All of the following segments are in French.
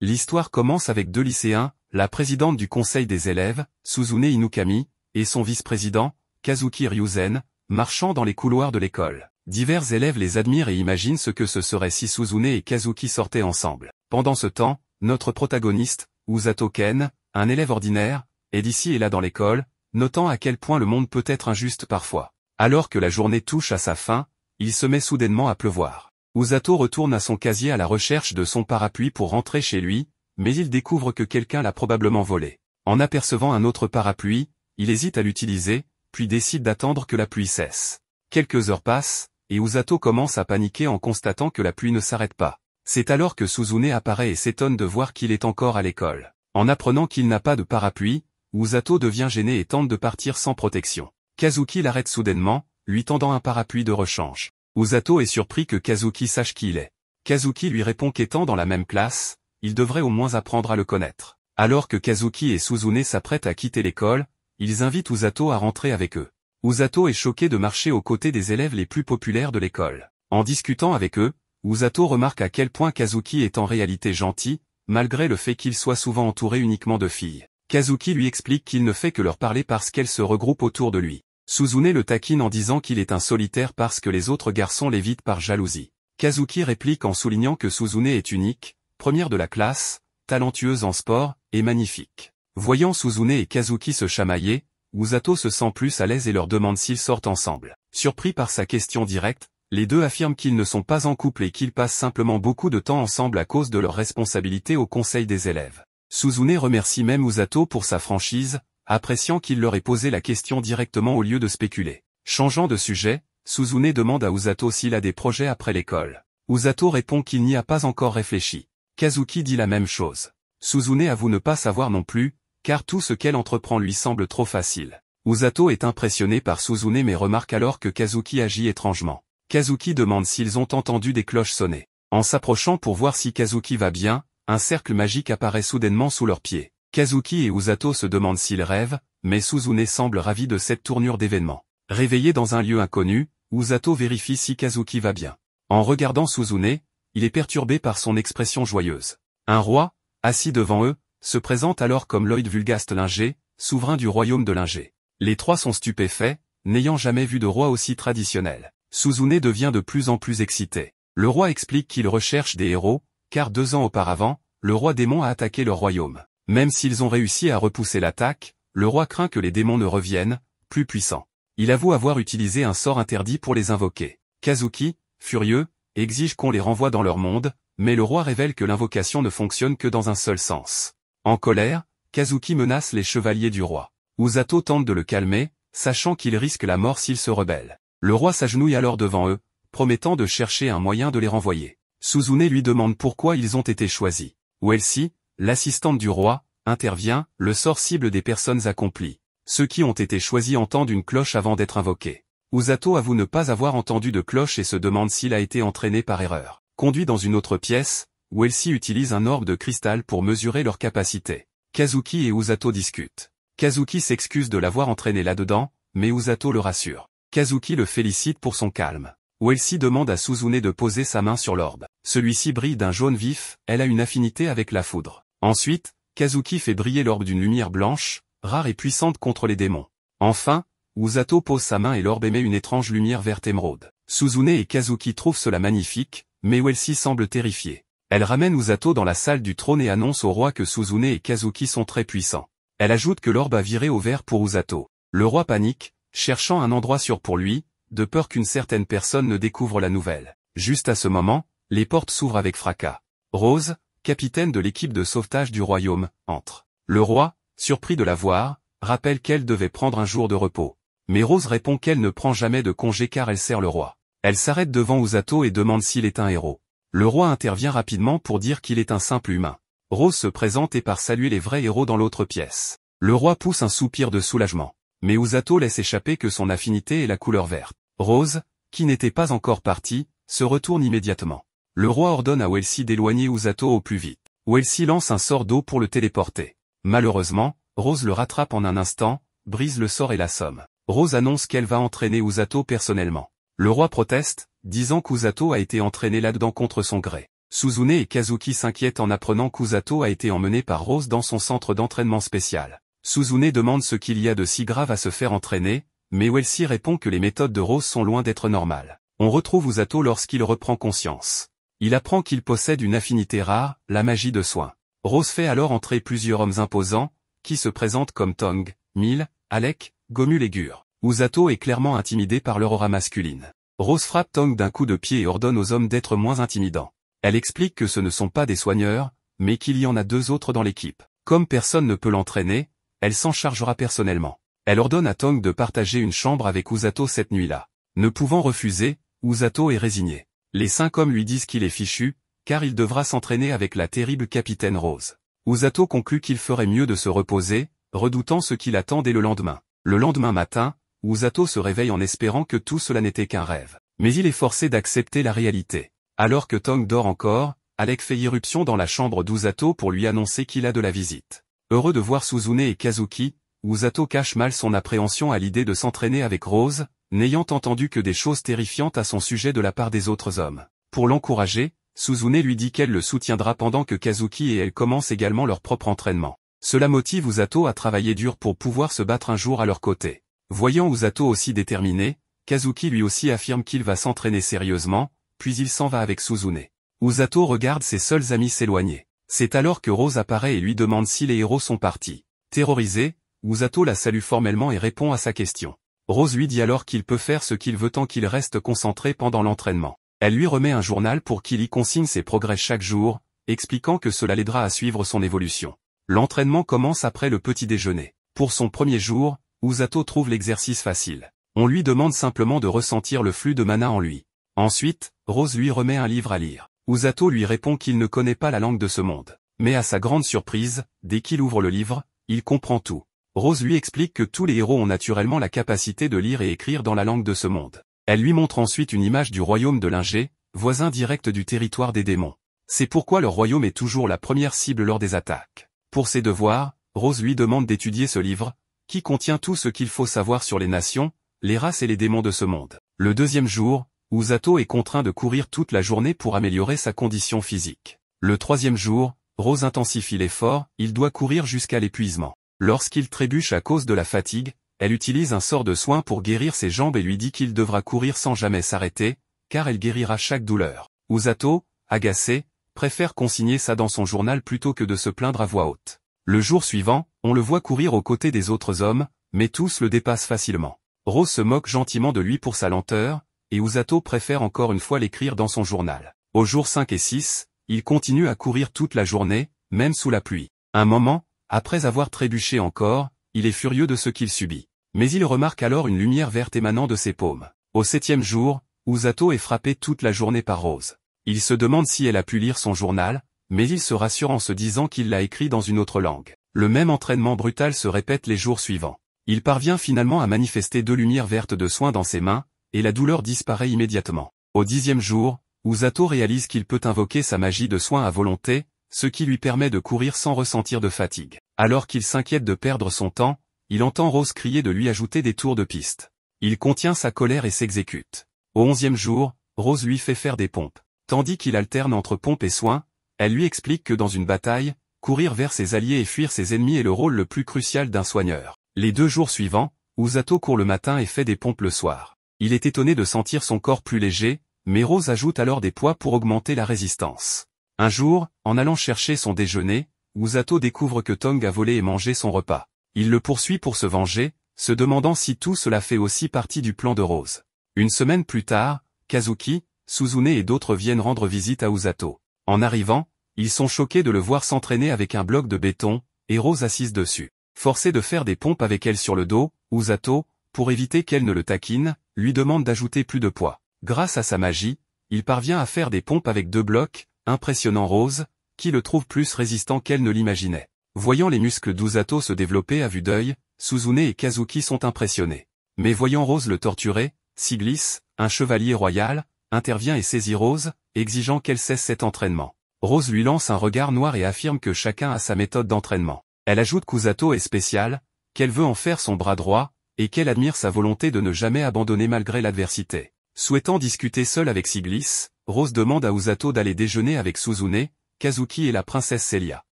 L'histoire commence avec deux lycéens, la présidente du conseil des élèves, Suzune Inukami, et son vice-président, Kazuki Ryuzen, marchant dans les couloirs de l'école. Divers élèves les admirent et imaginent ce que ce serait si Suzune et Kazuki sortaient ensemble. Pendant ce temps, notre protagoniste, Usato Ken, un élève ordinaire, est ici et là dans l'école, notant à quel point le monde peut être injuste parfois. Alors que la journée touche à sa fin, il se met soudainement à pleuvoir. Usato retourne à son casier à la recherche de son parapluie pour rentrer chez lui, mais il découvre que quelqu'un l'a probablement volé. En apercevant un autre parapluie, il hésite à l'utiliser, puis décide d'attendre que la pluie cesse. Quelques heures passent, et Usato commence à paniquer en constatant que la pluie ne s'arrête pas. C'est alors que Suzune apparaît et s'étonne de voir qu'il est encore à l'école. En apprenant qu'il n'a pas de parapluie, Usato devient gêné et tente de partir sans protection. Kazuki l'arrête soudainement, lui tendant un parapluie de rechange. Usato est surpris que Kazuki sache qui il est. Kazuki lui répond qu'étant dans la même classe, il devrait au moins apprendre à le connaître. Alors que Kazuki et Suzune s'apprêtent à quitter l'école, ils invitent Usato à rentrer avec eux. Usato est choqué de marcher aux côtés des élèves les plus populaires de l'école. En discutant avec eux, Usato remarque à quel point Kazuki est en réalité gentil, malgré le fait qu'il soit souvent entouré uniquement de filles. Kazuki lui explique qu'il ne fait que leur parler parce qu'elles se regroupent autour de lui. Suzune le taquine en disant qu'il est un solitaire parce que les autres garçons l'évitent par jalousie. Kazuki réplique en soulignant que Suzune est unique, première de la classe, talentueuse en sport, et magnifique. Voyant Suzune et Kazuki se chamailler, Usato se sent plus à l'aise et leur demande s'ils sortent ensemble. Surpris par sa question directe, les deux affirment qu'ils ne sont pas en couple et qu'ils passent simplement beaucoup de temps ensemble à cause de leurs responsabilités au conseil des élèves. Suzune remercie même Usato pour sa franchise, appréciant qu'il leur ait posé la question directement au lieu de spéculer. Changeant de sujet, Suzune demande à Usato s'il a des projets après l'école. Usato répond qu'il n'y a pas encore réfléchi. Kazuki dit la même chose. Suzune avoue ne pas savoir non plus, car tout ce qu'elle entreprend lui semble trop facile. Usato est impressionné par Suzune mais remarque alors que Kazuki agit étrangement. Kazuki demande s'ils ont entendu des cloches sonner. En s'approchant pour voir si Kazuki va bien, un cercle magique apparaît soudainement sous leurs pieds. Kazuki et Usato se demandent s'ils rêvent, mais Suzune semble ravie de cette tournure d'événements. Réveillé dans un lieu inconnu, Usato vérifie si Kazuki va bien. En regardant Suzune, il est perturbé par son expression joyeuse. Un roi, assis devant eux, se présente alors comme Lloyd Vulgast Linger, souverain du royaume de Linger. Les trois sont stupéfaits, n'ayant jamais vu de roi aussi traditionnel. Suzune devient de plus en plus excité. Le roi explique qu'il recherche des héros, car 2 ans auparavant, le roi démon a attaqué leur royaume. Même s'ils ont réussi à repousser l'attaque, le roi craint que les démons ne reviennent, plus puissants. Il avoue avoir utilisé un sort interdit pour les invoquer. Kazuki, furieux, exige qu'on les renvoie dans leur monde, mais le roi révèle que l'invocation ne fonctionne que dans un seul sens. En colère, Kazuki menace les chevaliers du roi. Usato tente de le calmer, sachant qu'il risque la mort s'il se rebelle. Le roi s'agenouille alors devant eux, promettant de chercher un moyen de les renvoyer. Suzune lui demande pourquoi ils ont été choisis. Welsi, l'assistante du roi, intervient, le sort cible des personnes accomplies. Ceux qui ont été choisis entendent une cloche avant d'être invoqués. Usato avoue ne pas avoir entendu de cloche et se demande s'il a été entraîné par erreur. Conduit dans une autre pièce, Welsi utilise un orbe de cristal pour mesurer leur capacité. Kazuki et Usato discutent. Kazuki s'excuse de l'avoir entraîné là-dedans, mais Usato le rassure. Kazuki le félicite pour son calme. Welsi demande à Suzune de poser sa main sur l'orbe. Celui-ci brille d'un jaune vif, elle a une affinité avec la foudre. Ensuite, Kazuki fait briller l'orbe d'une lumière blanche, rare et puissante contre les démons. Enfin, Usato pose sa main et l'orbe émet une étrange lumière verte émeraude. Suzune et Kazuki trouvent cela magnifique, mais Welsi semble terrifiée. Elle ramène Usato dans la salle du trône et annonce au roi que Suzune et Kazuki sont très puissants. Elle ajoute que l'orbe a viré au vert pour Usato. Le roi panique, cherchant un endroit sûr pour lui, de peur qu'une certaine personne ne découvre la nouvelle. Juste à ce moment, les portes s'ouvrent avec fracas. Rose, capitaine de l'équipe de sauvetage du royaume, entre. Le roi, surpris de la voir, rappelle qu'elle devait prendre un jour de repos. Mais Rose répond qu'elle ne prend jamais de congé car elle sert le roi. Elle s'arrête devant Usato et demande s'il est un héros. Le roi intervient rapidement pour dire qu'il est un simple humain. Rose se présente et part saluer les vrais héros dans l'autre pièce. Le roi pousse un soupir de soulagement. Mais Usato laisse échapper que son affinité est la couleur verte. Rose, qui n'était pas encore partie, se retourne immédiatement. Le roi ordonne à Welsi d'éloigner Usato au plus vite. Welsi lance un sort d'eau pour le téléporter. Malheureusement, Rose le rattrape en un instant, brise le sort et l'assomme. Rose annonce qu'elle va entraîner Usato personnellement. Le roi proteste, disant qu'Usato a été entraîné là-dedans contre son gré. Suzune et Kazuki s'inquiètent en apprenant qu'Usato a été emmené par Rose dans son centre d'entraînement spécial. Suzune demande ce qu'il y a de si grave à se faire entraîner, mais Welsi répond que les méthodes de Rose sont loin d'être normales. On retrouve Usato lorsqu'il reprend conscience. Il apprend qu'il possède une affinité rare, la magie de soin. Rose fait alors entrer plusieurs hommes imposants, qui se présentent comme Tong, Mil, Alec, Gomul et Gur. Usato est clairement intimidé par leur aura masculine. Rose frappe Tong d'un coup de pied et ordonne aux hommes d'être moins intimidants. Elle explique que ce ne sont pas des soigneurs, mais qu'il y en a 2 autres dans l'équipe. Comme personne ne peut l'entraîner, elle s'en chargera personnellement. Elle ordonne à Tong de partager une chambre avec Usato cette nuit-là. Ne pouvant refuser, Usato est résigné. Les 5 hommes lui disent qu'il est fichu, car il devra s'entraîner avec la terrible capitaine Rose. Usato conclut qu'il ferait mieux de se reposer, redoutant ce qui l'attend dès le lendemain. Le lendemain matin, Usato se réveille en espérant que tout cela n'était qu'un rêve. Mais il est forcé d'accepter la réalité. Alors que Tong dort encore, Alec fait irruption dans la chambre d'Usato pour lui annoncer qu'il a de la visite. Heureux de voir Suzune et Kazuki, Usato cache mal son appréhension à l'idée de s'entraîner avec Rose, n'ayant entendu que des choses terrifiantes à son sujet de la part des autres hommes. Pour l'encourager, Suzune lui dit qu'elle le soutiendra pendant que Kazuki et elle commencent également leur propre entraînement. Cela motive Usato à travailler dur pour pouvoir se battre un jour à leur côté. Voyant Usato aussi déterminé, Kazuki lui aussi affirme qu'il va s'entraîner sérieusement, puis il s'en va avec Suzune. Usato regarde ses seuls amis s'éloigner. C'est alors que Rose apparaît et lui demande si les héros sont partis. Terrorisé, Usato la salue formellement et répond à sa question. Rose lui dit alors qu'il peut faire ce qu'il veut tant qu'il reste concentré pendant l'entraînement. Elle lui remet un journal pour qu'il y consigne ses progrès chaque jour, expliquant que cela l'aidera à suivre son évolution. L'entraînement commence après le petit déjeuner. Pour son premier jour, Usato trouve l'exercice facile. On lui demande simplement de ressentir le flux de mana en lui. Ensuite, Rose lui remet un livre à lire. Usato lui répond qu'il ne connaît pas la langue de ce monde. Mais à sa grande surprise, dès qu'il ouvre le livre, il comprend tout. Rose lui explique que tous les héros ont naturellement la capacité de lire et écrire dans la langue de ce monde. Elle lui montre ensuite une image du royaume de Lingé, voisin direct du territoire des démons. C'est pourquoi leur royaume est toujours la première cible lors des attaques. Pour ses devoirs, Rose lui demande d'étudier ce livre, qui contient tout ce qu'il faut savoir sur les nations, les races et les démons de ce monde. Le deuxième jour, Usato est contraint de courir toute la journée pour améliorer sa condition physique. Le troisième jour, Rose intensifie l'effort, il doit courir jusqu'à l'épuisement. Lorsqu'il trébuche à cause de la fatigue, elle utilise un sort de soin pour guérir ses jambes et lui dit qu'il devra courir sans jamais s'arrêter, car elle guérira chaque douleur. Usato, agacé, préfère consigner ça dans son journal plutôt que de se plaindre à voix haute. Le jour suivant, on le voit courir aux côtés des autres hommes, mais tous le dépassent facilement. Rose se moque gentiment de lui pour sa lenteur, et Usato préfère encore une fois l'écrire dans son journal. Aux jours 5 et 6, il continue à courir toute la journée, même sous la pluie. Un moment, après avoir trébuché encore, il est furieux de ce qu'il subit. Mais il remarque alors une lumière verte émanant de ses paumes. Au 7e jour, Usato est frappé toute la journée par Rose. Il se demande si elle a pu lire son journal, mais il se rassure en se disant qu'il l'a écrit dans une autre langue. Le même entraînement brutal se répète les jours suivants. Il parvient finalement à manifester 2 lumières vertes de soin dans ses mains, et la douleur disparaît immédiatement. Au 10e jour, Usato réalise qu'il peut invoquer sa magie de soin à volonté, ce qui lui permet de courir sans ressentir de fatigue. Alors qu'il s'inquiète de perdre son temps, il entend Rose crier de lui ajouter des tours de piste. Il contient sa colère et s'exécute. Au 11e jour, Rose lui fait faire des pompes. Tandis qu'il alterne entre pompes et soins, elle lui explique que dans une bataille, courir vers ses alliés et fuir ses ennemis est le rôle le plus crucial d'un soigneur. Les 2 jours suivants, Usato court le matin et fait des pompes le soir. Il est étonné de sentir son corps plus léger, mais Rose ajoute alors des poids pour augmenter la résistance. Un jour, en allant chercher son déjeuner, Usato découvre que Tong a volé et mangé son repas. Il le poursuit pour se venger, se demandant si tout cela fait aussi partie du plan de Rose. Une semaine plus tard, Kazuki, Suzune et d'autres viennent rendre visite à Usato. En arrivant, ils sont choqués de le voir s'entraîner avec un bloc de béton, et Rose assise dessus. Forcé de faire des pompes avec elle sur le dos, Usato, pour éviter qu'elle ne le taquine, lui demande d'ajouter plus de poids. Grâce à sa magie, il parvient à faire des pompes avec 2 blocs, impressionnant Rose, qui le trouve plus résistant qu'elle ne l'imaginait. Voyant les muscles d'Usato se développer à vue d'œil, Suzune et Kazuki sont impressionnés. Mais voyant Rose le torturer, Siglis, un chevalier royal, intervient et saisit Rose, exigeant qu'elle cesse cet entraînement. Rose lui lance un regard noir et affirme que chacun a sa méthode d'entraînement. Elle ajoute qu'Usato est spécial, qu'elle veut en faire son bras droit, et qu'elle admire sa volonté de ne jamais abandonner malgré l'adversité. Souhaitant discuter seule avec Siglis, Rose demande à Usato d'aller déjeuner avec Suzune, Kazuki et la princesse Celia.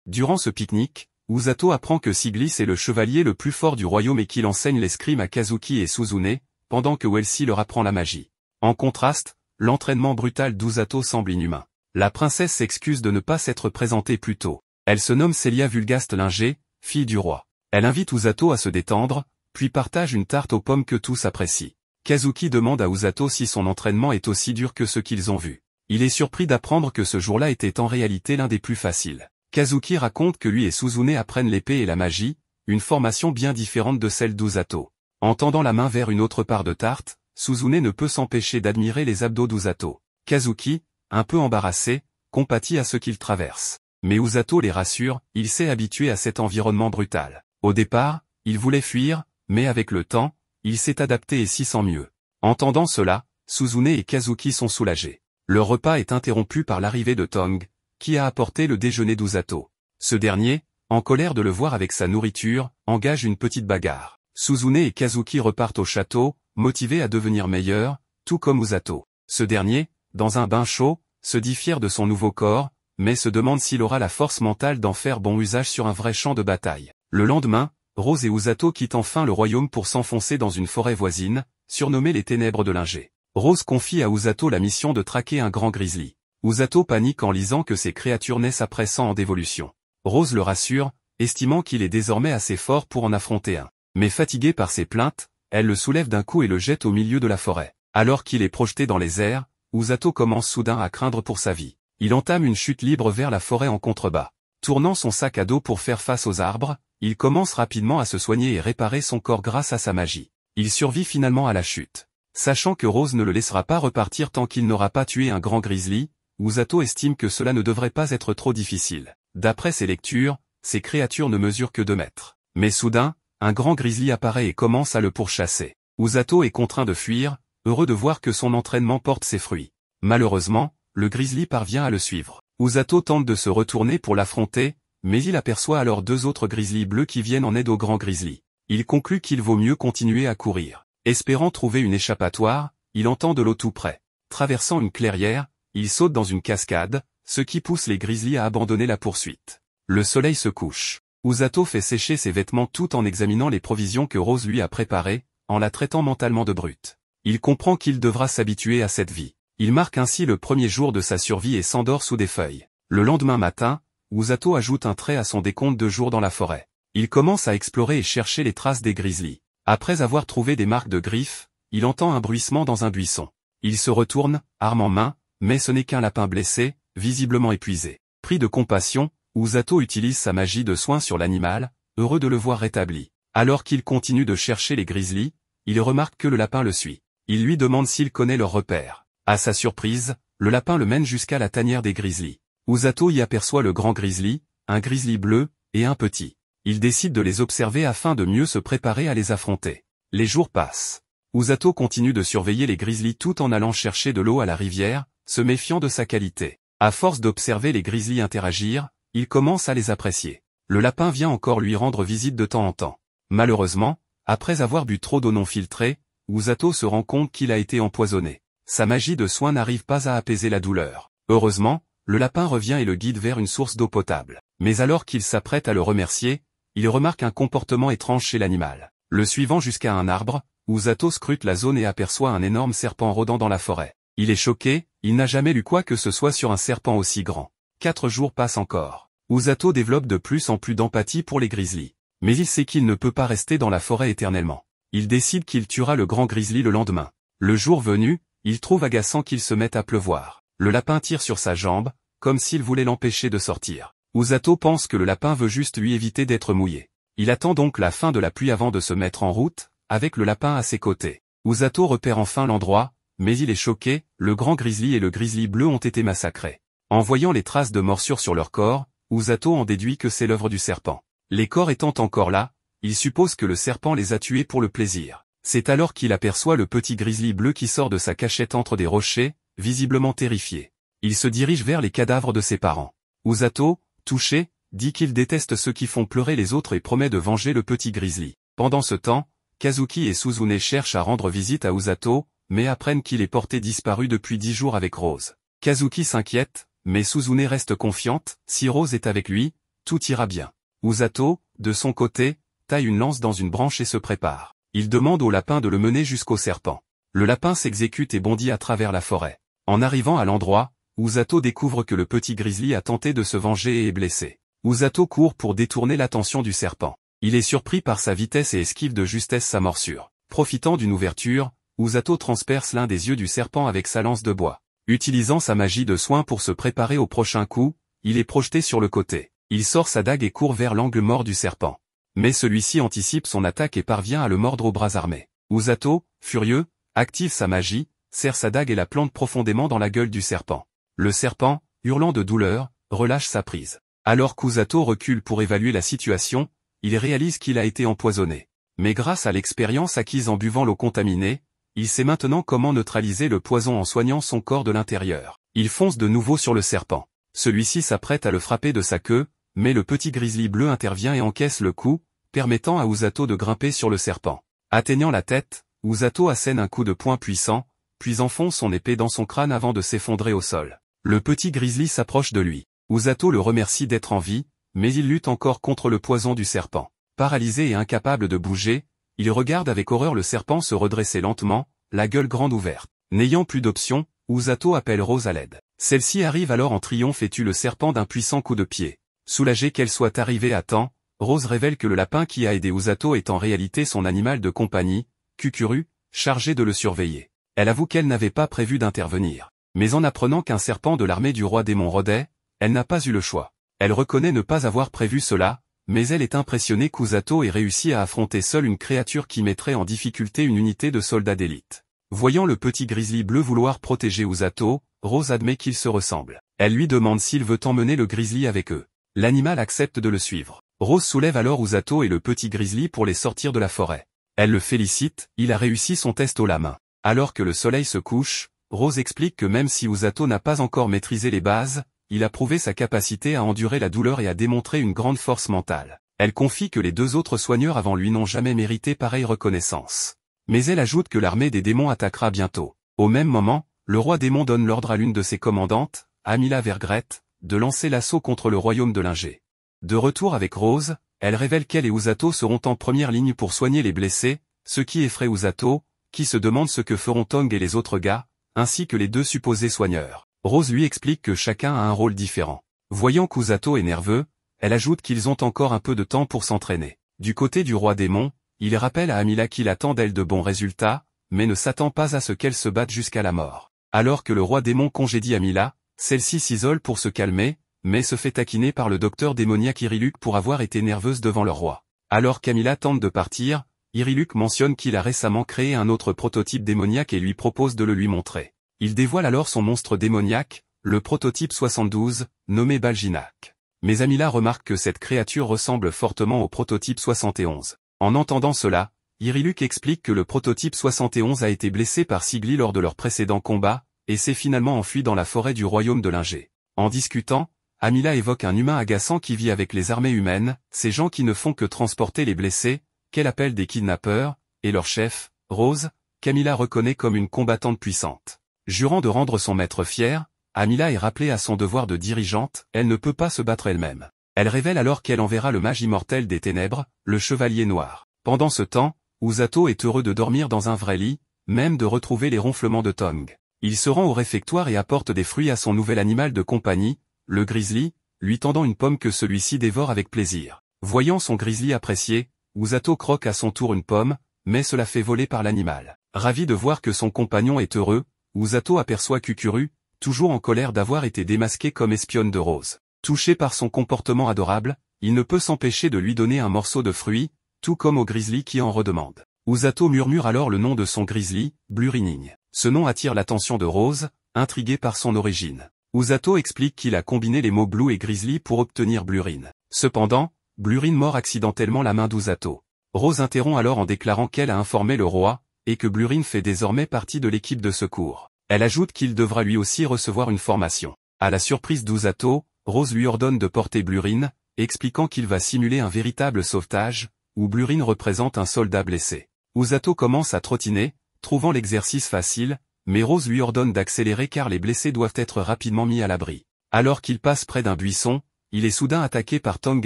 Durant ce pique-nique, Usato apprend que Siglis est le chevalier le plus fort du royaume et qu'il enseigne l'escrime à Kazuki et Suzune, pendant que Welsi leur apprend la magie. En contraste, l'entraînement brutal d'Usato semble inhumain. La princesse s'excuse de ne pas s'être présentée plus tôt. Elle se nomme Celia Vulgaste Linger, fille du roi. Elle invite Usato à se détendre, puis partage une tarte aux pommes que tous apprécient. Kazuki demande à Usato si son entraînement est aussi dur que ce qu'ils ont vu. Il est surpris d'apprendre que ce jour-là était en réalité l'un des plus faciles. Kazuki raconte que lui et Suzune apprennent l'épée et la magie, une formation bien différente de celle d'Usato. En tendant la main vers une autre part de tarte, Suzune ne peut s'empêcher d'admirer les abdos d'Usato. Kazuki, un peu embarrassé, compatit à ce qu'il traverse. Mais Usato les rassure, il s'est habitué à cet environnement brutal. Au départ, il voulait fuir, mais avec le temps, il s'est adapté et s'y sent mieux. Entendant cela, Suzune et Kazuki sont soulagés. Le repas est interrompu par l'arrivée de Tong, qui a apporté le déjeuner d'Usato. Ce dernier, en colère de le voir avec sa nourriture, engage une petite bagarre. Suzune et Kazuki repartent au château, motivés à devenir meilleurs, tout comme Usato. Ce dernier, dans un bain chaud, se dit fier de son nouveau corps, mais se demande s'il aura la force mentale d'en faire bon usage sur un vrai champ de bataille. Le lendemain, Rose et Usato quittent enfin le royaume pour s'enfoncer dans une forêt voisine, surnommée les Ténèbres de Linger. Rose confie à Usato la mission de traquer un grand grizzly. Usato panique en lisant que ces créatures naissent après 100 ans d'évolution. Rose le rassure, estimant qu'il est désormais assez fort pour en affronter un. Mais fatiguée par ses plaintes, elle le soulève d'un coup et le jette au milieu de la forêt. Alors qu'il est projeté dans les airs, Usato commence soudain à craindre pour sa vie. Il entame une chute libre vers la forêt en contrebas. Tournant son sac à dos pour faire face aux arbres, il commence rapidement à se soigner et réparer son corps grâce à sa magie. Il survit finalement à la chute. Sachant que Rose ne le laissera pas repartir tant qu'il n'aura pas tué un grand grizzly, Usato estime que cela ne devrait pas être trop difficile. D'après ses lectures, ces créatures ne mesurent que 2 mètres. Mais soudain, un grand grizzly apparaît et commence à le pourchasser. Usato est contraint de fuir, heureux de voir que son entraînement porte ses fruits. Malheureusement, le grizzly parvient à le suivre. Usato tente de se retourner pour l'affronter, mais il aperçoit alors 2 autres grizzlies bleus qui viennent en aide au grand grizzly. Il conclut qu'il vaut mieux continuer à courir. Espérant trouver une échappatoire, il entend de l'eau tout près. Traversant une clairière, il saute dans une cascade, ce qui pousse les grizzlies à abandonner la poursuite. Le soleil se couche. Usato fait sécher ses vêtements tout en examinant les provisions que Rose lui a préparées, en la traitant mentalement de brute. Il comprend qu'il devra s'habituer à cette vie. Il marque ainsi le premier jour de sa survie et s'endort sous des feuilles. Le lendemain matin, Usato ajoute un trait à son décompte de jours dans la forêt. Il commence à explorer et chercher les traces des grizzlies. Après avoir trouvé des marques de griffes, il entend un bruissement dans un buisson. Il se retourne, arme en main, mais ce n'est qu'un lapin blessé, visiblement épuisé. Pris de compassion, Usato utilise sa magie de soin sur l'animal, heureux de le voir rétabli. Alors qu'il continue de chercher les grizzlies, il remarque que le lapin le suit. Il lui demande s'il connaît leur repère. À sa surprise, le lapin le mène jusqu'à la tanière des grizzlies. Usato y aperçoit le grand grizzly, un grizzly bleu, et un petit. Il décide de les observer afin de mieux se préparer à les affronter. Les jours passent. Usato continue de surveiller les grizzlies tout en allant chercher de l'eau à la rivière, se méfiant de sa qualité. À force d'observer les grizzlies interagir, il commence à les apprécier. Le lapin vient encore lui rendre visite de temps en temps. Malheureusement, après avoir bu trop d'eau non filtrée, Usato se rend compte qu'il a été empoisonné. Sa magie de soin n'arrive pas à apaiser la douleur. Heureusement, le lapin revient et le guide vers une source d'eau potable. Mais alors qu'il s'apprête à le remercier, il remarque un comportement étrange chez l'animal. Le suivant jusqu'à un arbre, Usato scrute la zone et aperçoit un énorme serpent rôdant dans la forêt. Il est choqué, il n'a jamais lu quoi que ce soit sur un serpent aussi grand. 4 jours passent encore. Usato développe de plus en plus d'empathie pour les grizzlies. Mais il sait qu'il ne peut pas rester dans la forêt éternellement. Il décide qu'il tuera le grand grizzly le lendemain. Le jour venu, il trouve agaçant qu'il se mette à pleuvoir. Le lapin tire sur sa jambe, comme s'il voulait l'empêcher de sortir. Usato pense que le lapin veut juste lui éviter d'être mouillé. Il attend donc la fin de la pluie avant de se mettre en route, avec le lapin à ses côtés. Usato repère enfin l'endroit, mais il est choqué, le grand grizzly et le grizzly bleu ont été massacrés. En voyant les traces de morsures sur leur corps, Usato en déduit que c'est l'œuvre du serpent. Les corps étant encore là, il suppose que le serpent les a tués pour le plaisir. C'est alors qu'il aperçoit le petit grizzly bleu qui sort de sa cachette entre des rochers, visiblement terrifié. Il se dirige vers les cadavres de ses parents. Usato, touché, dit qu'il déteste ceux qui font pleurer les autres et promet de venger le petit grizzly. Pendant ce temps, Kazuki et Suzune cherchent à rendre visite à Usato, mais apprennent qu'il est porté disparu depuis 10 jours avec Rose. Kazuki s'inquiète, mais Suzune reste confiante, si Rose est avec lui, tout ira bien. Usato, de son côté, taille une lance dans une branche et se prépare. Il demande au lapin de le mener jusqu'au serpent. Le lapin s'exécute et bondit à travers la forêt. En arrivant à l'endroit, Usato découvre que le petit grizzly a tenté de se venger et est blessé. Usato court pour détourner l'attention du serpent. Il est surpris par sa vitesse et esquive de justesse sa morsure. Profitant d'une ouverture, Usato transperce l'un des yeux du serpent avec sa lance de bois. Utilisant sa magie de soin pour se préparer au prochain coup, il est projeté sur le côté. Il sort sa dague et court vers l'angle mort du serpent. Mais celui-ci anticipe son attaque et parvient à le mordre aux bras armés. Usato, furieux, active sa magie, serre sa dague et la plante profondément dans la gueule du serpent. Le serpent, hurlant de douleur, relâche sa prise. Alors qu'Usato recule pour évaluer la situation, il réalise qu'il a été empoisonné. Mais grâce à l'expérience acquise en buvant l'eau contaminée, il sait maintenant comment neutraliser le poison en soignant son corps de l'intérieur. Il fonce de nouveau sur le serpent. Celui-ci s'apprête à le frapper de sa queue, mais le petit grizzly bleu intervient et encaisse le coup, permettant à Usato de grimper sur le serpent. Atteignant la tête, Usato assène un coup de poing puissant, puis enfonce son épée dans son crâne avant de s'effondrer au sol. Le petit grizzly s'approche de lui. Usato le remercie d'être en vie, mais il lutte encore contre le poison du serpent. Paralysé et incapable de bouger, il regarde avec horreur le serpent se redresser lentement, la gueule grande ouverte. N'ayant plus d'option, Usato appelle Rose à l'aide. Celle-ci arrive alors en triomphe et tue le serpent d'un puissant coup de pied. Soulagée qu'elle soit arrivée à temps, Rose révèle que le lapin qui a aidé Usato est en réalité son animal de compagnie, Kukuru, chargé de le surveiller. Elle avoue qu'elle n'avait pas prévu d'intervenir. Mais en apprenant qu'un serpent de l'armée du roi démon rôdait, elle n'a pas eu le choix. Elle reconnaît ne pas avoir prévu cela, mais elle est impressionnée qu'Usato ait réussi à affronter seule une créature qui mettrait en difficulté une unité de soldats d'élite. Voyant le petit grizzly bleu vouloir protéger Usato, Rose admet qu'ils se ressemblent. Elle lui demande s'il veut emmener le grizzly avec eux. L'animal accepte de le suivre. Rose soulève alors Usato et le petit grizzly pour les sortir de la forêt. Elle le félicite, il a réussi son test au la main. Alors que le soleil se couche, Rose explique que même si Usato n'a pas encore maîtrisé les bases, il a prouvé sa capacité à endurer la douleur et à démontrer une grande force mentale. Elle confie que les deux autres soigneurs avant lui n'ont jamais mérité pareille reconnaissance. Mais elle ajoute que l'armée des démons attaquera bientôt. Au même moment, le roi démon donne l'ordre à l'une de ses commandantes, Amila Vergret, de lancer l'assaut contre le royaume de Lingé. De retour avec Rose, elle révèle qu'elle et Usato seront en première ligne pour soigner les blessés, ce qui effraie Usato, qui se demande ce que feront Tong et les autres gars, ainsi que les deux supposés soigneurs. Rose lui explique que chacun a un rôle différent. Voyant qu'Usato est nerveux, elle ajoute qu'ils ont encore un peu de temps pour s'entraîner. Du côté du roi démon, il rappelle à Amila qu'il attend d'elle de bons résultats, mais ne s'attend pas à ce qu'elle se batte jusqu'à la mort. Alors que le roi démon congédie Amila, celle-ci s'isole pour se calmer, mais se fait taquiner par le docteur démoniaque Iriluk pour avoir été nerveuse devant le roi. Alors qu'Amila tente de partir, Iriluk mentionne qu'il a récemment créé un autre prototype démoniaque et lui propose de le lui montrer. Il dévoile alors son monstre démoniaque, le prototype 72, nommé Baljinak. Mais Amila remarque que cette créature ressemble fortement au prototype 71. En entendant cela, Iriluk explique que le prototype 71 a été blessé par Sigli lors de leur précédent combat, et s'est finalement enfui dans la forêt du royaume de Lingé. En discutant, Amila évoque un humain agaçant qui vit avec les armées humaines, ces gens qui ne font que transporter les blessés, qu'elle appelle des kidnappeurs, et leur chef, Rose, qu'Amila reconnaît comme une combattante puissante. Jurant de rendre son maître fier, Amila est rappelée à son devoir de dirigeante, elle ne peut pas se battre elle-même. Elle révèle alors qu'elle enverra le mage immortel des ténèbres, le chevalier noir. Pendant ce temps, Usato est heureux de dormir dans un vrai lit, même de retrouver les ronflements de Tong. Il se rend au réfectoire et apporte des fruits à son nouvel animal de compagnie, le grizzly, lui tendant une pomme que celui-ci dévore avec plaisir. Voyant son grizzly apprécié, Usato croque à son tour une pomme, mais se la fait voler par l'animal. Ravi de voir que son compagnon est heureux, Usato aperçoit Kukuru, toujours en colère d'avoir été démasquée comme espionne de Rose. Touché par son comportement adorable, il ne peut s'empêcher de lui donner un morceau de fruit, tout comme au grizzly qui en redemande. Usato murmure alors le nom de son grizzly, Blurining. Ce nom attire l'attention de Rose, intriguée par son origine. Usato explique qu'il a combiné les mots Blue et Grizzly pour obtenir Blurine. Cependant, Blurine mord accidentellement la main d'Usato. Rose interrompt alors en déclarant qu'elle a informé le roi, et que Blurine fait désormais partie de l'équipe de secours. Elle ajoute qu'il devra lui aussi recevoir une formation. À la surprise d'Usato, Rose lui ordonne de porter Blurine, expliquant qu'il va simuler un véritable sauvetage, où Blurine représente un soldat blessé. Usato commence à trottiner, trouvant l'exercice facile, mais Rose lui ordonne d'accélérer car les blessés doivent être rapidement mis à l'abri. Alors qu'il passe près d'un buisson, il est soudain attaqué par Tong